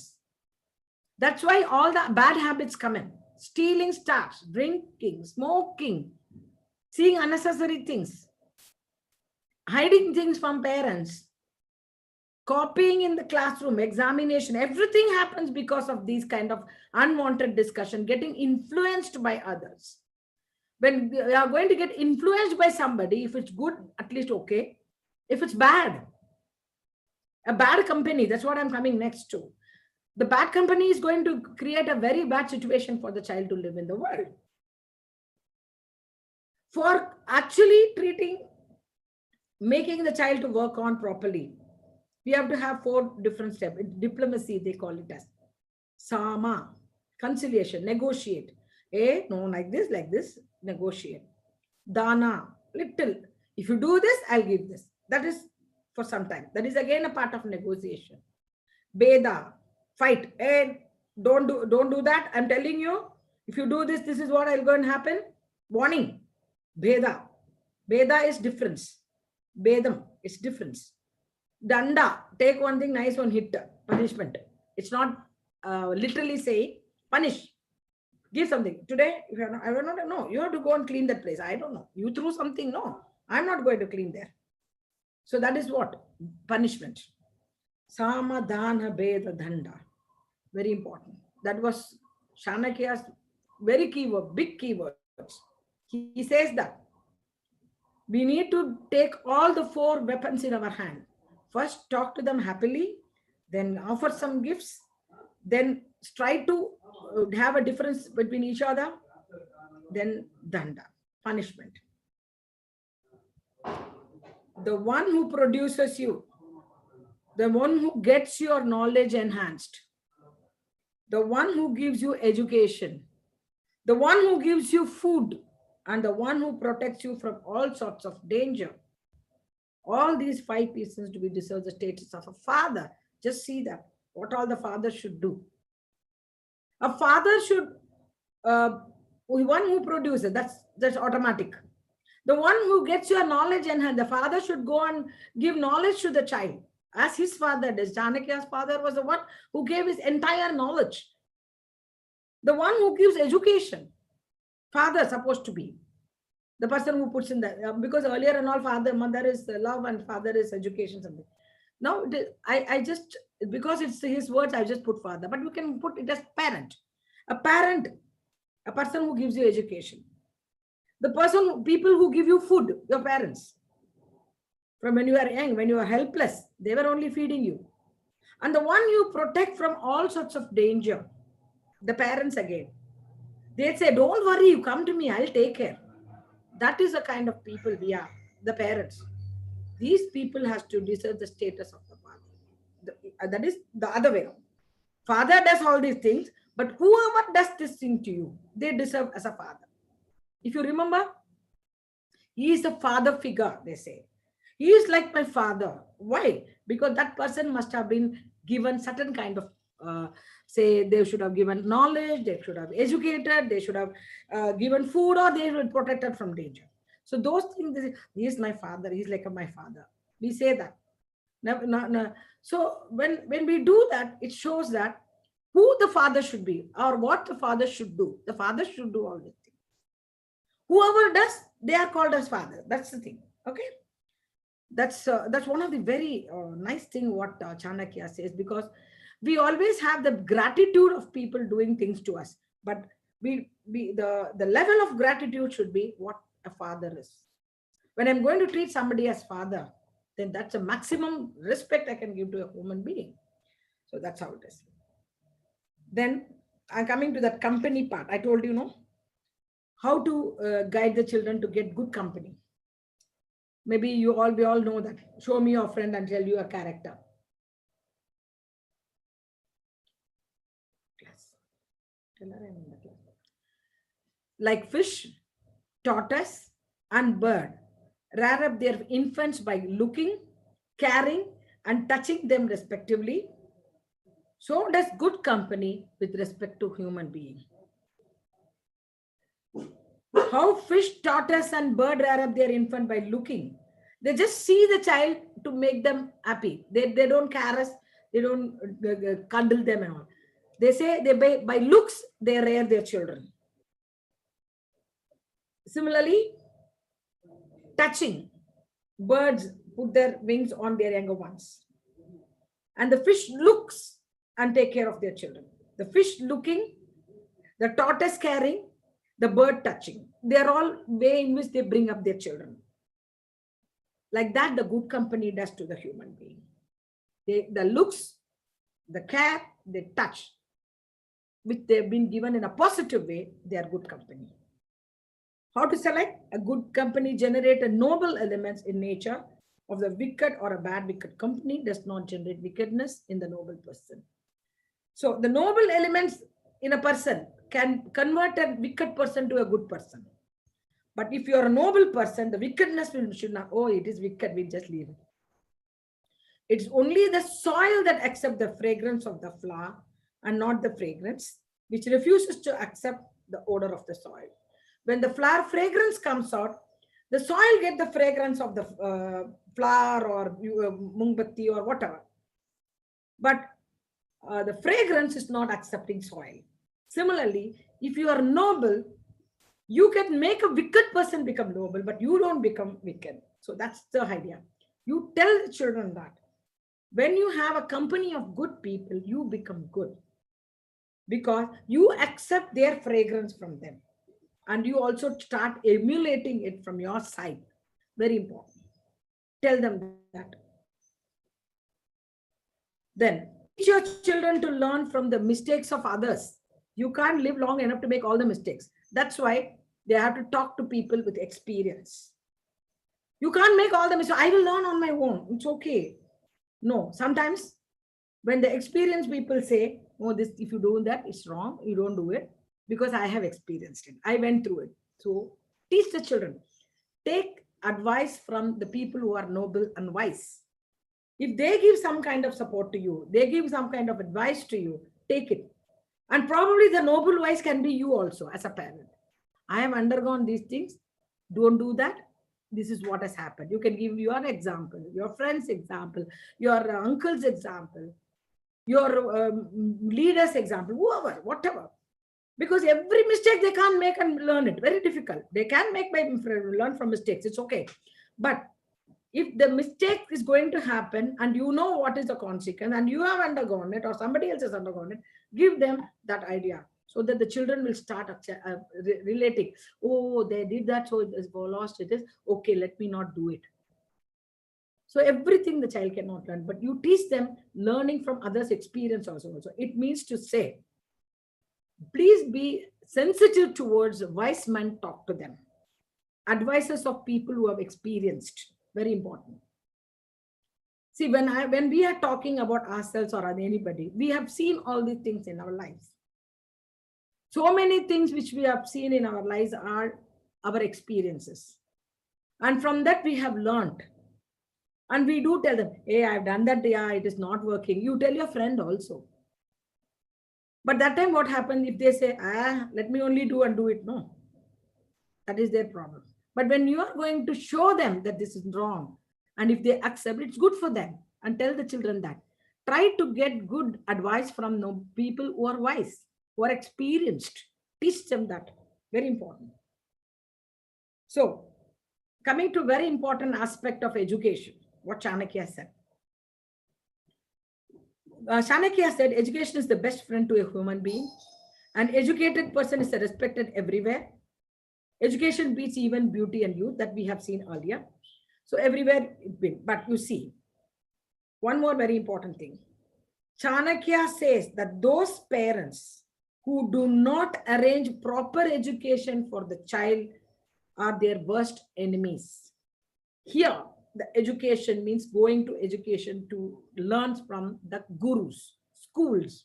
That's why all the bad habits come in. Stealing starts, drinking, smoking, seeing unnecessary things, hiding things from parents, copying in the classroom, examination, everything happens because of these kind of unwanted discussion, getting influenced by others. When we are going to get influenced by somebody, if it's good, at least okay. If it's bad, a bad company, that's what I'm coming next to. The bad company is going to create a very bad situation for the child to live in the world. For actually making the child to work on properly, we have to have 4 different steps. Diplomacy, they call it as. Sama, conciliation, negotiate. No, like this, negotiate. Dana, little. If you do this, I'll give this. That is for some time. That is again a part of negotiation. Beda, fight. Don't do that. I'm telling you, if you do this, this is what will go and happen. Warning. Beda. Beda is difference. Bedam is difference. Danda, take one thing, nice one, hit, punishment. It's not literally saying punish. Give something. Today, if you're not, I don't know, no, you have to go and clean that place. I don't know. You threw something, no, I'm not going to clean there. So that is what? Punishment. Sama, Dana, Beda, Danda. Very important. That was Chanakya's very keyword, big keywords. He says that we need to take all the 4 weapons in our hand. First, talk to them happily, then offer some gifts, then try to have a difference between each other, then danda, punishment. The one who produces you, the one who gets your knowledge enhanced, the one who gives you education, the one who gives you food, and the one who protects you from all sorts of danger. All these 5 pieces to be deserve the status of a father. Just see that, what all the father should do. A father should, one who produces, that's automatic. The one who gets your knowledge, and the father should go and give knowledge to the child, as his father does. Chanakya's father was the one who gave his entire knowledge. The one who gives education, father supposed to be. The person who puts in that, because earlier and all, mother is love and father is education, something. Now, I just, because it's his words, I just put father, but we can put it as parent. A parent, a person who gives you education. The people who give you food, your parents. From when you are young, when you are helpless, they were only feeding you. And the one you protect from all sorts of danger, the parents again. They say, don't worry, you come to me, I'll take care. That is the kind of people we are, the parents. these people has to deserve the status of the father. That is the other way around. Father does all these things, but whoever does this thing to you, they deserve as a father. If you remember, he is a father figure, they say. He is like my father. Why? Because that person must have been given certain kind of, say, they should have given knowledge, they should have educated, they should have given food, or they were protected from danger. So those things, he is my father, he's like my father. We say that. No, no, no. So when we do that, it shows that who the father should be or what the father should do. The father should do all these things. Whoever does, they are called as father. That's the thing. Okay. That's one of the very nice thing what Chanakya says, because we always have the gratitude of people doing things to us, but the level of gratitude should be what a father is. When I'm going to treat somebody as father, then that's a maximum respect I can give to a human being. So that's how it is. Then I'm coming to that company part. I told you, no, how to guide the children to get good company. Maybe we all know that. Show me your friend and tell you a character. Like fish, tortoise, and bird rear up their infants by looking, caring, and touching them respectively. So does good company with respect to human being. How fish, tortoise, and bird rear up their infant by looking. They just see the child to make them happy. They don't caress, they don't cuddle them and all. They say by looks, they rear their children. Similarly, touching. Birds put their wings on their younger ones. And the fish looks and take care of their children. The fish looking, the tortoise caring, the bird touching. They are all way in which they bring up their children. Like that, the good company does to the human being. The looks, the care, they touch, which they've been given in a positive way, they are good company. How to select? A good company generate a noble elements in nature of the wicked, or a bad wicked company does not generate wickedness in the noble person. So the noble elements in a person can convert a wicked person to a good person. But if you are a noble person, the wickedness should not, oh, it is wicked, we just leave it. It's only the soil that accepts the fragrance of the flower and not the fragrance, which refuses to accept the odor of the soil. When the flower fragrance comes out, the soil gets the fragrance of the flower or mungbatti or whatever. But the fragrance is not accepting soil. Similarly, if you are noble, you can make a wicked person become noble, but you don't become wicked. So that's the idea. You tell the children that when you have a company of good people, you become good because you accept their fragrance from them. And you also start emulating it from your side. Very important. Tell them that. Then teach your children to learn from the mistakes of others. You can't live long enough to make all the mistakes. That's why they have to talk to people with experience. You can't make all the mistakes. I will learn on my own. It's okay. No, sometimes when the experienced people say, oh, this, if you do that, it's wrong, you don't do it, because I have experienced it. I went through it. So teach the children. Take advice from the people who are noble and wise. If they give some kind of support to you, they give some kind of advice to you, take it. And probably the noble wise can be you also as a parent. I have undergone these things. Don't do that. This is what has happened. You can give your example, your friend's example, your uncle's example, your leader's example, whoever, whatever. Because every mistake they can't make and learn it. Very difficult. They can make learn from mistakes. It's okay. But if the mistake is going to happen and you know what is the consequence and you have undergone it or somebody else has undergone it, give them that idea so that the children will start relating. Oh, they did that, so it is lost. It is okay. Let me not do it. So everything the child cannot learn, but you teach them learning from others' experience also. It means to say, please be sensitive towards wise men, talk to them. Advices of people who have experienced, very important. See, when we are talking about ourselves or anybody, we have seen all these things in our lives. So many things which we have seen in our lives are our experiences. And from that we have learned. And we do tell them, hey, I've done that. Yeah, it is not working. You tell your friend also. But that time what happens if they say, let me only do and do it? No. That is their problem. But when you are going to show them that this is wrong, and if they accept, it's good for them. And tell the children that. Try to get good advice from people who are wise, who are experienced. Teach them that. Very important. So, coming to very important aspect of education, what Chanakya said. Chanakya said, education is the best friend to a human being. An educated person is respected everywhere. Education beats even beauty and youth, that we have seen earlier. So everywhere it been. But you see, one more very important thing. Chanakya says that those parents who do not arrange proper education for the child are their worst enemies. Here, the education means going to education to learn from the gurus, schools.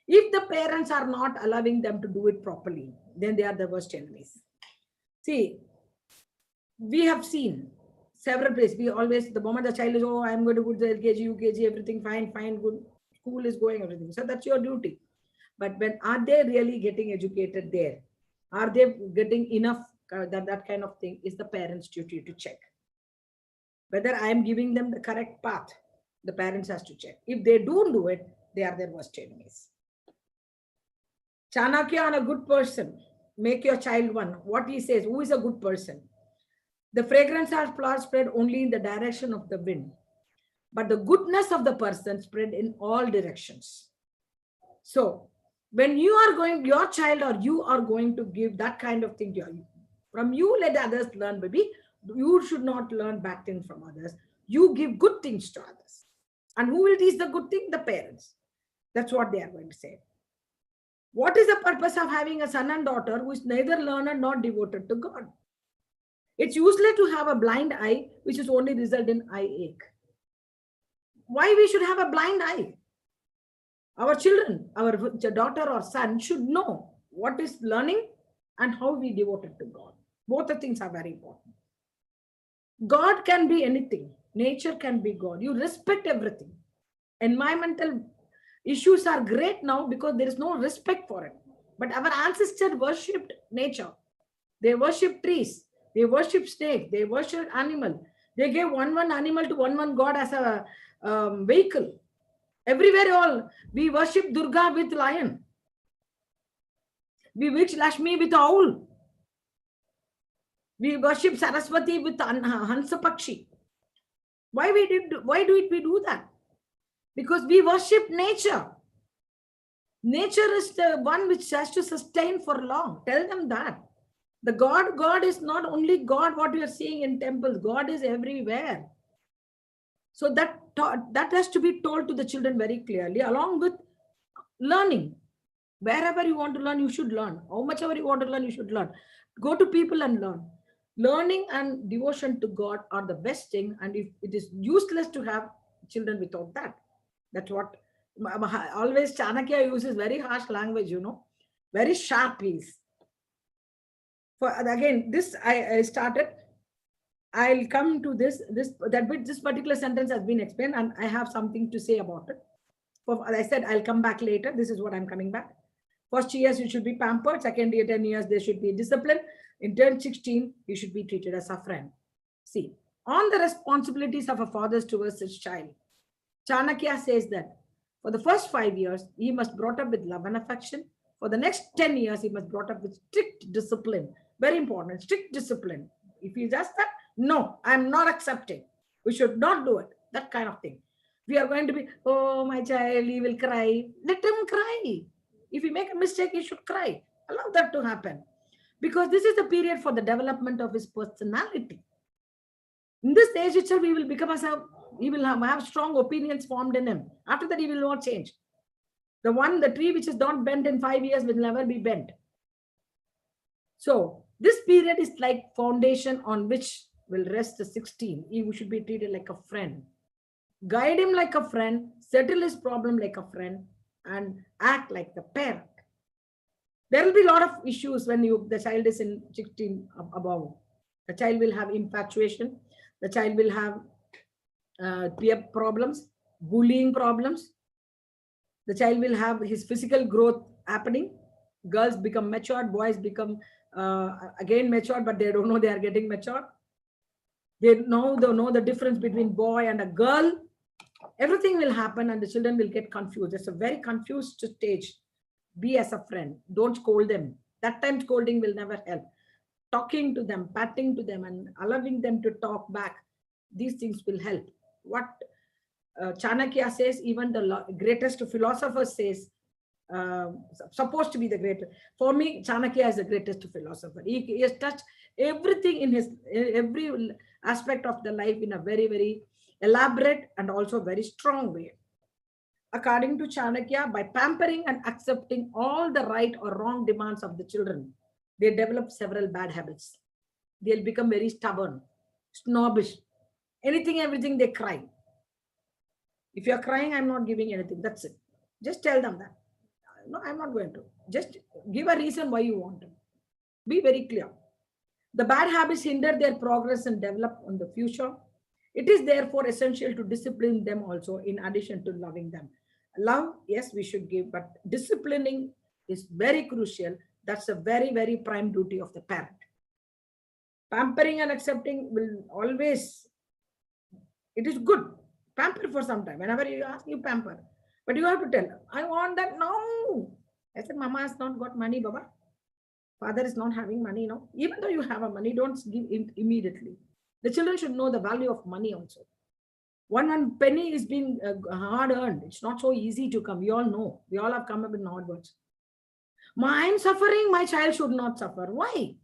If the parents are not allowing them to do it properly, then they are the worst enemies. See, we have seen several places. We always, the moment the child is, oh, I'm going to go to the LKG, UKG, everything fine, good. School is going, everything. So that's your duty. But when are they really getting educated there? Are they getting enough? That kind of thing is the parents' duty to check. Whether I am giving them the correct path, the parents has to check. If they don't do it, they are their worst enemies. Chanakya on a good person. Make your child one. What he says, who is a good person? The fragrance of flowers spread only in the direction of the wind, but the goodness of the person spread in all directions. So when you are going, your child or you are going to give that kind of thing to you, from you let others learn, baby. You should not learn bad things from others. You give good things to others. And who will teach the good thing? The parents. That's what they are going to say. What is the purpose of having a son and daughter who is neither learned nor devoted to God? It's useless to have a blind eye, which is only result in eye ache. Why we should have a blind eye? Our children, our daughter or son should know what is learning and how we devoted to God. Both the things are very important. God can be anything. Nature can be God. You respect everything. Environmental issues are great now because there is no respect for it. But our ancestors worshipped nature. They worshipped trees. They worship snake. They worship animal. They gave one animal to one God as a vehicle. Everywhere all. We worship Durga with lion. We worship Lakshmi with owl. We worship Saraswati with Hansa Pakshi. Why do we do that? Because we worship nature. Nature is the one which has to sustain for long. Tell them that. The God is not only God, what we are seeing in temples. God is everywhere. So that has to be told to the children very clearly, along with learning. Wherever you want to learn, you should learn. How much ever you want to learn, you should learn. Go to people and learn. Learning and devotion to God are the best thing. And if it is useless to have children without that. That's what always Chanakya uses very harsh language, very sharp piece. For again, this I started. I'll come to this particular sentence has been explained, and I have something to say about it. For, as I said, I'll come back later. This is what I'm coming back. First years, you should be pampered. Second year, 10 years, there should be discipline. In turn 16, you should be treated as a friend. See, on the responsibilities of a father towards his child, Chanakya says that for the first 5 years, he must brought up with love and affection. For the next 10 years, he must brought up with strict discipline. Very important, strict discipline. If he does that, no, I'm not accepting. We should not do it. That kind of thing. We are going to be, oh, my child, he will cry. Let him cry. If he make a mistake, he should cry. Allow that to happen. Because this is the period for the development of his personality. In this age itself, he will become he will have strong opinions formed in him. After that, he will not change. The tree which is not bent in 5 years will never be bent. So this period is like foundation on which will rest the 16. He should be treated like a friend. guide him like a friend, settle his problem like a friend, and act like the parent. There will be a lot of issues when the child is in 16 above. The child will have infatuation. The child will have peer problems, bullying problems. The child will have his physical growth happening. Girls become matured, boys become again matured, but they don't know they are getting matured. They know the difference between boy and a girl. Everything will happen and the children will get confused. It's a very confused stage. Be as a friend. Don't scold them. That time scolding will never help. Talking to them, patting to them, and allowing them to talk back. These things will help. What Chanakya says, even the greatest philosopher says, uh, supposed to be the greatest. For me, Chanakya is the greatest philosopher. He has touched everything in his every aspect of the life in a very, very elaborate and also very strong way. According to Chanakya, by pampering and accepting all the right or wrong demands of the children, they develop several bad habits. They'll become very stubborn, snobbish. Anything, everything, they cry. If you're crying, I'm not giving anything. That's it. Just tell them that. No, I'm not going to. Just give a reason why you want to. Be very clear. The bad habits hinder their progress and develop in the future. It is therefore essential to discipline them also in addition to loving them. Love, yes, we should give, but disciplining is very crucial. That's a very, very prime duty of the parent. Pampering and accepting will always, it is good. Pamper for some time. Whenever you ask, you pamper. But you have to tell, I want that. No. I said, Mama has not got money, Baba. Father is not having money now. Even though you have a money, don't give it immediately. The children should know the value of money also. One penny is being hard earned. It's not so easy to come. We all know. We all have come up in hard words. I'm suffering. My child should not suffer. Why?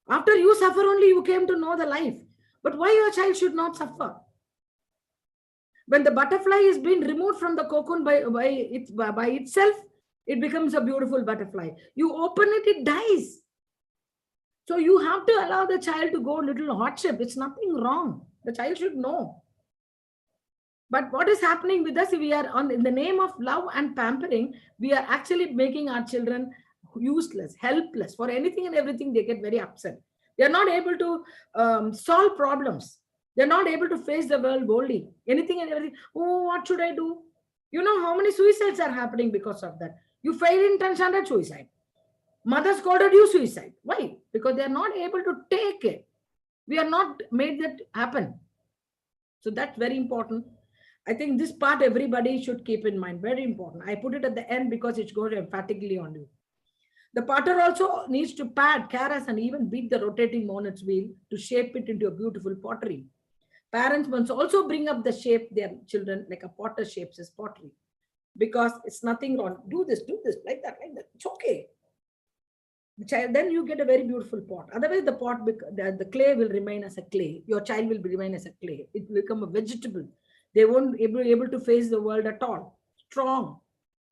After you suffer only, you came to know the life. But why your child should not suffer? When the butterfly is being removed from the cocoon by itself, it becomes a beautiful butterfly. You open it, it dies. So you have to allow the child to go a little hardship. It's nothing wrong. The child should know. But what is happening with us, we are in the name of love and pampering, we are actually making our children useless, helpless. For anything and everything, they get very upset. They are not able to solve problems. They're not able to face the world boldly. Anything and everything. Oh, what should I do? You know how many suicides are happening because of that. You failed in 10 standard, suicide. Mother scolded you, suicide. Why? Because they are not able to take it. We are not made that happen. So that's very important. I think this part everybody should keep in mind. Very important. I put it at the end because it's going emphatically on you. The potter also needs to pad, caress, and even beat the rotating monet's wheel to shape it into a beautiful pottery. Parents must also bring up the shape their children like a potter shapes his pottery. Because it's nothing wrong. Do this, like that, like that. It's okay. The child, then you get a very beautiful pot. Otherwise, the pot, the clay will remain as a clay. Your child will remain as a clay. It will become a vegetable. They won't be able to face the world at all. Strong.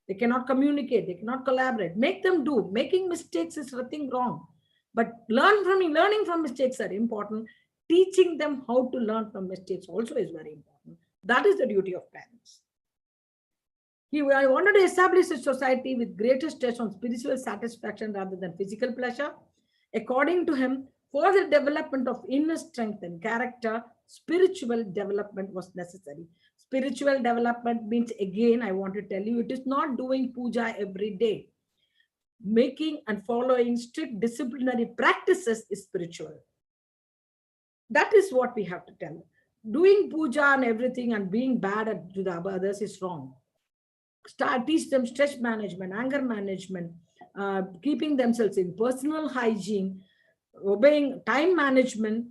They cannot communicate. They cannot collaborate. Make them do. Making mistakes is nothing wrong. But learning from mistakes are important. Teaching them how to learn from mistakes also is very important. That is the duty of parents. I wanted to establish a society with greater stress on spiritual satisfaction rather than physical pleasure. According to him, for the development of inner strength and character, spiritual development was necessary. Spiritual development means, again, I want to tell you, it is not doing puja every day. Making and following strict disciplinary practices is spiritual. That is what we have to tell. Doing puja and everything and being bad to the others is wrong. Teach them stress management, anger management, keeping themselves in personal hygiene, obeying time management,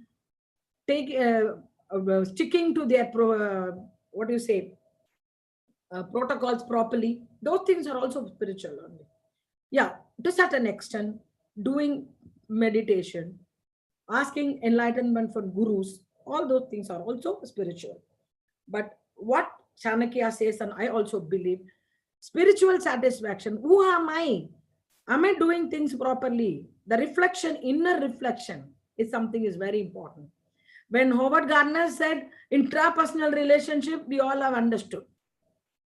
sticking to their protocols properly. Those things are also spiritual only. Yeah, to a certain extent, doing meditation, asking enlightenment from gurus, all those things are also spiritual. But what Chanakya says, and I also believe, spiritual satisfaction. Who am I? Am I doing things properly? The reflection, inner reflection is something is very important. When Howard Gardner said intrapersonal relationship, we all have understood.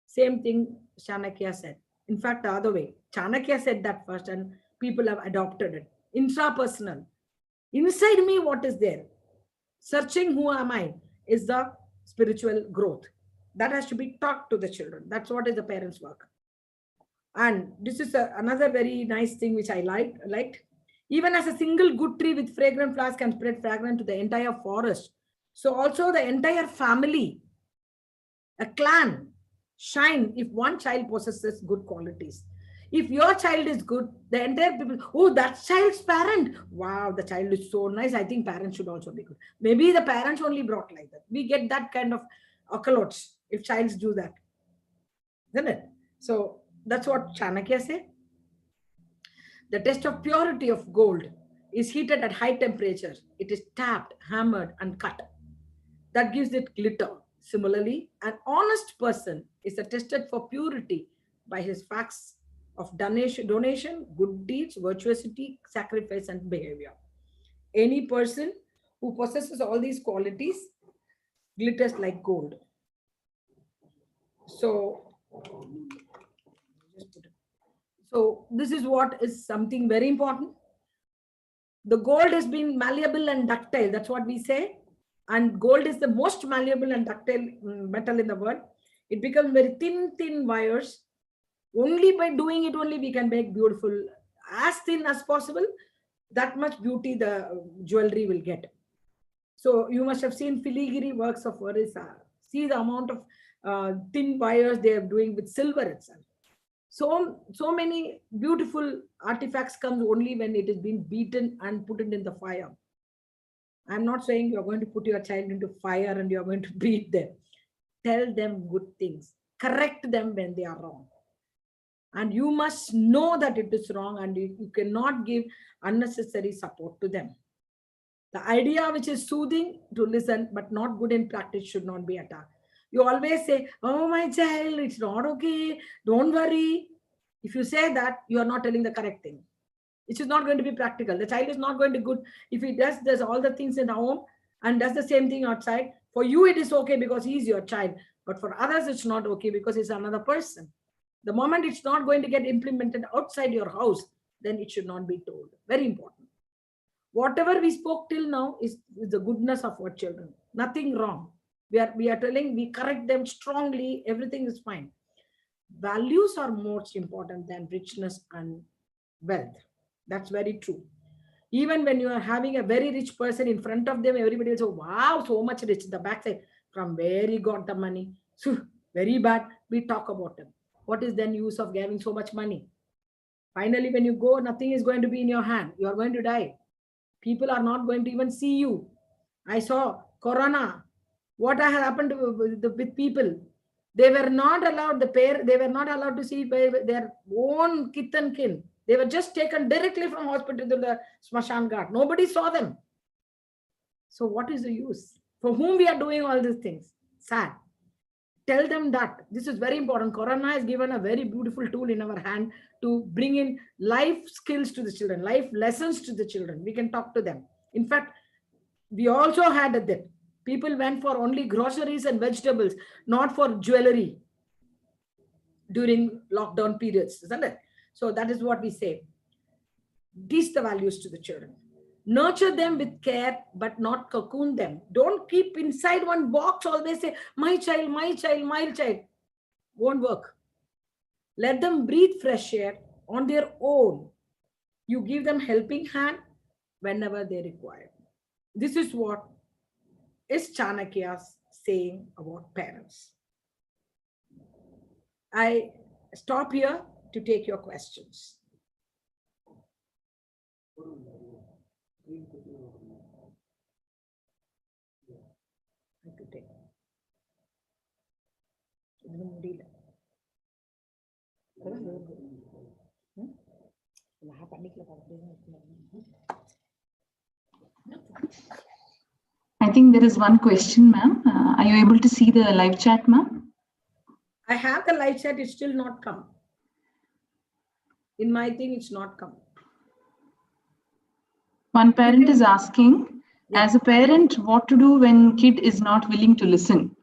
Same thing Chanakya said. In fact, the other way. Chanakya said that first and people have adopted it. Intrapersonal. Inside me, what is there? Searching who am I is the spiritual growth. That has to be taught to the children. That's what is the parents' work. And this is another very nice thing which I liked. Even as a single good tree with fragrant flowers can spread fragrance to the entire forest. So also the entire family, a clan, shine if one child possesses good qualities. If your child is good, the entire people, oh, that child's parent, wow, the child is so nice. I think parents should also be good. Maybe the parents only brought like that. We get that kind of accolades if childs do that, isn't it? So that's what Chanakya said. The test of purity of gold is heated at high temperature. It is tapped, hammered, and cut. That gives it glitter. Similarly, an honest person is attested for purity by his facts of donation, good deeds, virtuosity, sacrifice, and behavior. Any person who possesses all these qualities glitters like gold. So this is what is something very important. The gold has been malleable and ductile. That's what we say. And gold is the most malleable and ductile metal in the world. It becomes very thin wires. Only by doing it only we can make beautiful, as thin as possible. That much beauty the jewelry will get. So you must have seen filigree works of Orissa. See the amount of thin wires they are doing with silver itself. So many beautiful artifacts comes only when it is being beaten and put it in the fire. I'm not saying you're going to put your child into fire and you're going to beat them. Tell them good things. Correct them when they are wrong. And you must know that it is wrong and you cannot give unnecessary support to them. The idea which is soothing to listen but not good in practice should not be attacked. You always say, oh, my child, it's not okay. Don't worry. If you say that, you are not telling the correct thing. It is not going to be practical. The child is not going to good. If he does all the things in the home and does the same thing outside, for you it is okay because he is your child. But for others, it's not okay because it's another person. The moment it's not going to get implemented outside your house, then it should not be told. Very important. Whatever we spoke till now is the goodness of our children. Nothing wrong. We are telling, we correct them strongly. Everything is fine. Values are most important than richness and wealth. That's very true. Even when you are having a very rich person in front of them, everybody will say, wow, so much rich. The backside, from where he got the money. So very bad. We talk about them. What is then use of giving so much money? Finally, when you go, nothing is going to be in your hand. You are going to die. People are not going to even see you. I saw Corona. What had happened with people? They were not allowed, they were not allowed to see their own kith and kin. They were just taken directly from hospital to the Smashan Ghat. Nobody saw them. So what is the use? For whom we are doing all these things? Sad. Tell them that. This is very important. Corona has given a very beautiful tool in our hand to bring in life skills to the children, life lessons to the children. We can talk to them. In fact, we also had that. People went for only groceries and vegetables, not for jewelry during lockdown periods, isn't it? So that is what we say. Teach the values to the children. Nurture them with care, but not cocoon them. Don't keep inside one box, always say, my child, my child, my child. Won't work. Let them breathe fresh air on their own. You give them helping hand whenever they require. This is what is Chanakya's saying about parents. I stop here to take your questions. I think there is one question, ma'am. Are you able to see the live chat, ma'am? I have the live chat. It's still not come. In my thing, it's not come. One parent is asking, As a parent, what to do when kid is not willing to listen?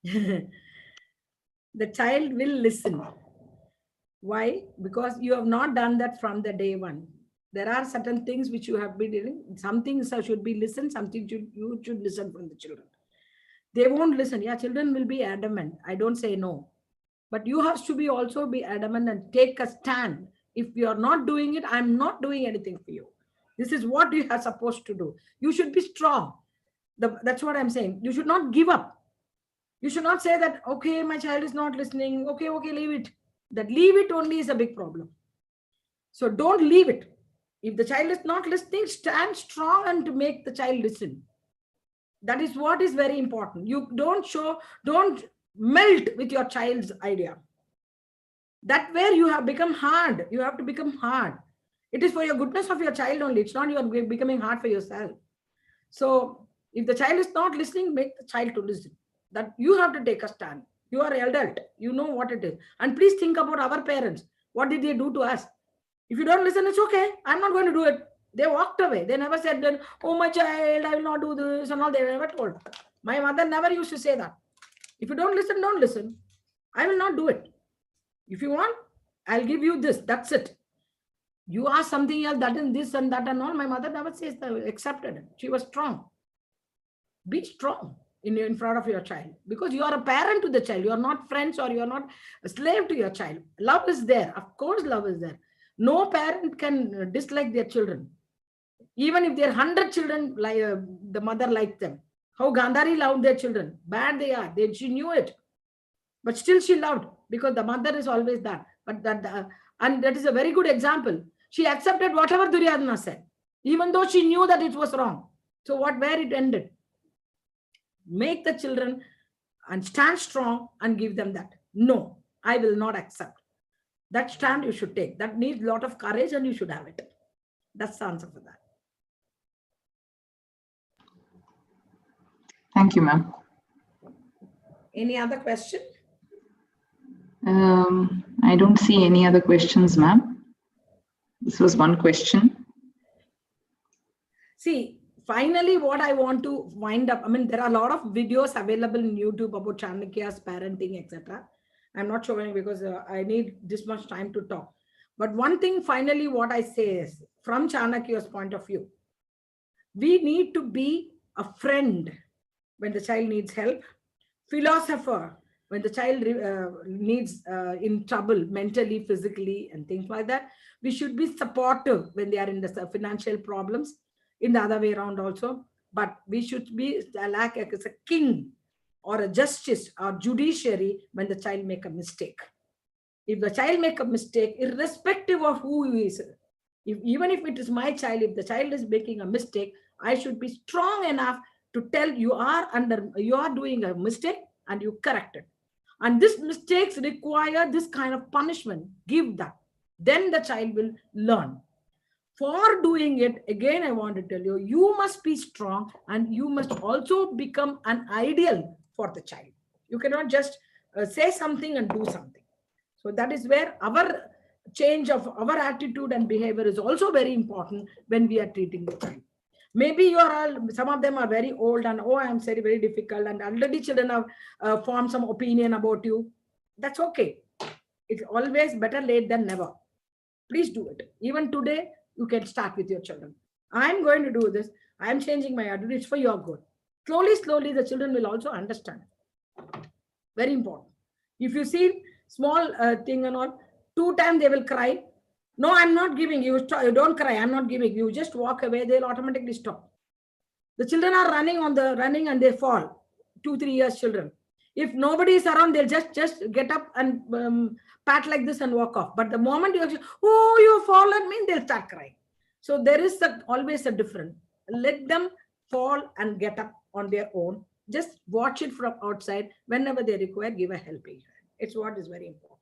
The child will listen. Why? Because you have not done that from the day one. There are certain things which you have been doing. Some things should be listened, something you should listen from the children. They won't listen. Yeah, children will be adamant. I don't say no. But you have to be also be adamant and take a stand. If you are not doing it, I'm not doing anything for you. This is what you are supposed to do. You should be strong. That's what I'm saying. You should not give up. You should not say that, okay, my child is not listening. Okay, leave it. That leave it only is a big problem. So don't leave it. If the child is not listening, stand strong and to make the child listen. That is what is very important. You don't melt with your child's idea. That where you have become hard. You have to become hard. It is for your goodness of your child only. It's not you are becoming hard for yourself. So if the child is not listening, make the child to listen. That you have to take a stand. You are an adult. You know what it is. And please think about our parents. What did they do to us? If you don't listen, it's okay. I'm not going to do it. They walked away. They never said, then, oh, my child, I will not do this and all. They never told. My mother never used to say that. If you don't listen, don't listen. I will not do it. If you want, I'll give you this. That's it. You ask something else, that and this and that and all. My mother never says that, accepted it. She was strong. Be strong in front of your child, because you are a parent to the child. You are not friends or you are not a slave to your child. Love is there. Of course, love is there. No parent can dislike their children. Even if there are 100 children, like the mother liked them. How Gandhari loved their children. Bad they are. She knew it. But still she loved, because the mother is always that. But and that is a very good example. She accepted whatever Duryodhana said, even though she knew that it was wrong. So where it ended? Make the children and stand strong and give them that. No, I will not accept. That stand you should take. That needs a lot of courage and you should have it. That's the answer for that. Thank you, ma'am. Any other question? I don't see any other questions, ma'am. This was one question. See, finally, what I want to wind up, I mean, there are a lot of videos available in YouTube about Chanakya's parenting, etc. I'm not showing because I need this much time to talk. But one thing, finally, what I say is, from Chanakya's point of view, we need to be a friend when the child needs help, philosopher when the child needs in trouble mentally, physically, and things like that. We should be supportive when they are in the financial problems, in the other way around also. But we should be like as a king or a justice or judiciary when the child make a mistake. If the child make a mistake, irrespective of who he is, even if it is my child, if the child is making a mistake, I should be strong enough to tell you are doing a mistake and you correct it. And these mistakes require this kind of punishment. Give that. Then the child will learn. For doing it, again, I want to tell you, you must be strong and you must also become an ideal for the child. You cannot just say something and do something. So that is where our change of our attitude and behavior is also very important when we are treating the child. Maybe some of them are very old and, oh, I am very, very difficult, and already children have formed some opinion about you. That's okay. It's always better late than never. Please do it. Even today, you can start with your children. I'm going to do this. I'm changing my attitude. It's for your good. Slowly, the children will also understand. Very important. If you see small thing and all, 2 times they will cry. No, I'm not giving you. Don't cry. I'm not giving you. Just walk away. They'll automatically stop. The children are running and they fall. 2-3 years children. If nobody is around, they'll just get up and pat like this and walk off. But the moment you actually, oh, you fallen, means they'll start crying. So there is always a difference. Let them fall and get up on their own. Just watch it from outside. Whenever they require, give a helping hand. It's what is very important.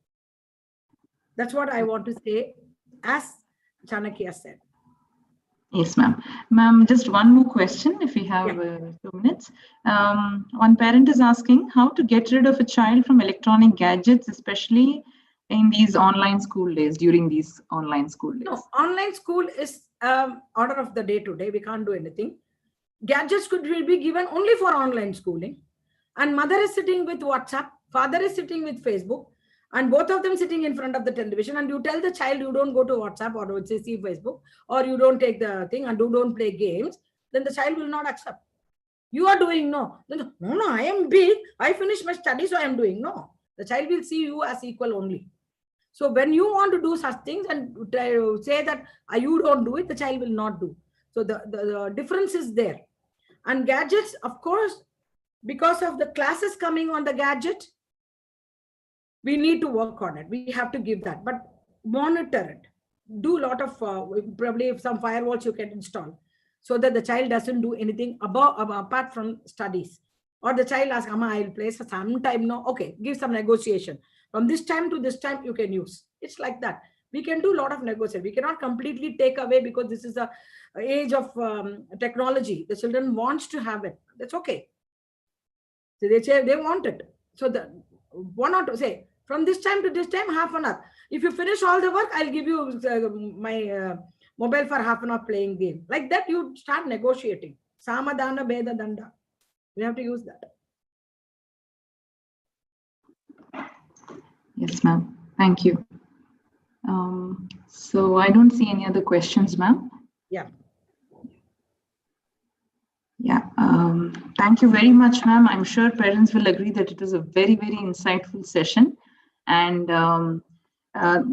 That's what I want to say, as Chanakya said. Yes, ma'am. Ma'am, just one more question, if we have 2 minutes. One parent is asking how to get rid of a child from electronic gadgets, especially in these online school days, during these online school days? No, online school is order of the day today. We can't do anything. Gadgets will be given only for online schooling. And mother is sitting with WhatsApp, father is sitting with Facebook, and both of them sitting in front of the television. And you tell the child you don't go to WhatsApp or see Facebook, or you don't take the thing and you don't play games, then the child will not accept. You are doing no. No, no, I am big. I finished my study, so I am doing no. The child will see you as equal only. So when you want to do such things and try to say that you don't do it, the child will not do. So the difference is there. And gadgets, of course, because of the classes coming on the gadget, we need to work on it. We have to give that, but monitor it. Do a lot of, probably some firewalls you can install so that the child doesn't do anything apart from studies. Or the child asks, Amma, I'll play for some time. No, okay, give some negotiation. From this time to this time, you can use. It's like that. We can do a lot of negotiation. We cannot completely take away because this is the age of technology. The children wants to have it. That's okay. So they say they want it. So the one or two say from this time to this time, half an hour. If you finish all the work, I'll give you my mobile for half an hour playing game. Like that, you start negotiating. Samadana, Beda, Danda. We have to use that. Yes, ma'am. Thank you. So I don't see any other questions, ma'am. Yeah. Yeah. Thank you very much, ma'am. I'm sure parents will agree that it was a very, very insightful session. And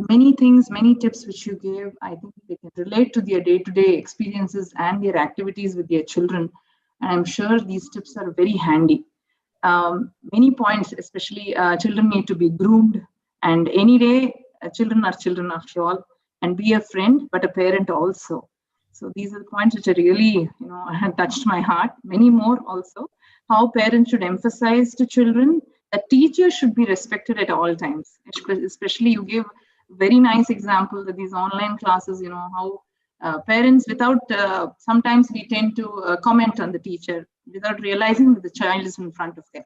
many things, many tips which you gave, I think they can relate to their day-to-day experiences and their activities with their children. And I'm sure these tips are very handy. Many points, especially children need to be groomed. And any day, children are children after all. And be a friend, but a parent also. So these are the points which are really, have touched my heart. Many more also. How parents should emphasize to children that teachers should be respected at all times. Especially you gave a very nice example that these online classes, how parents sometimes we tend to comment on the teacher without realizing that the child is in front of them.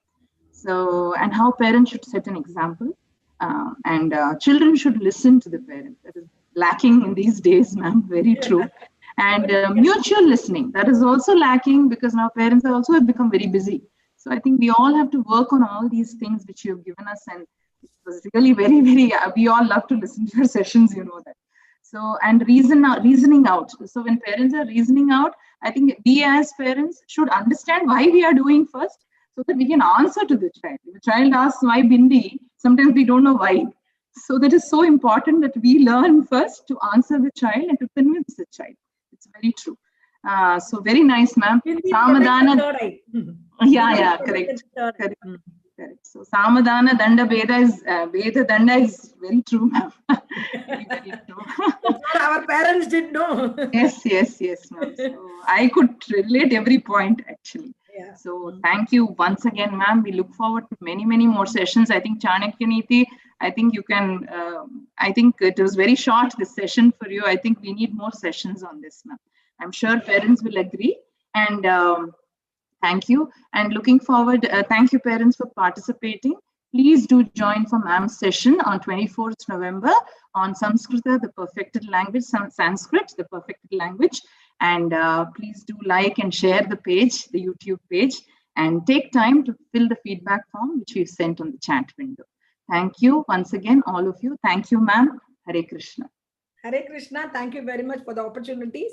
So, and how parents should set an example. And children should listen to the parent. That is lacking in these days, ma'am. Very true. And mutual listening, that is also lacking because now parents have also become very busy. So I think we all have to work on all these things which you have given us, and it was really very, very, we all love to listen to your sessions, that. So, and reasoning out. So when parents are reasoning out, I think we as parents should understand why we are doing first so that we can answer to the child. If the child asks why bindi, sometimes we don't know why. So that is so important that we learn first to answer the child and to convince the child. It's very true. So very nice, ma'am. Samadana. Yeah, correct. So Samadana Danda Veda Danda is very true, ma'am. Very true. Our parents did know. Yes, ma'am. So I could relate every point actually. Yeah. So thank you once again, ma'am. We look forward to many, many more sessions. I think Chanakya Niti, I think you can, I think it was very short, this session for you. I think we need more sessions on this, ma'am. I'm sure parents will agree. And thank you. And looking forward, thank you parents for participating. Please do join for ma'am's session on 24th November on Samskrita, the perfected language, Sanskrit, the perfected language. And please do like and share the page, the YouTube page, and take time to fill the feedback form which we've sent on the chat window. Thank you once again, all of you. Thank you, ma'am. Hare Krishna. Hare Krishna. Thank you very much for the opportunities.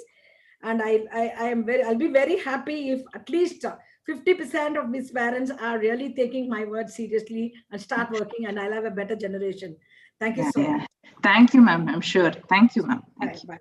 And I'll be very happy if at least 50% of these parents are really taking my words seriously and start working, and I'll have a better generation. Thank you so much. Thank you, ma'am. I'm sure. Thank you, ma'am. Thank you. Bye.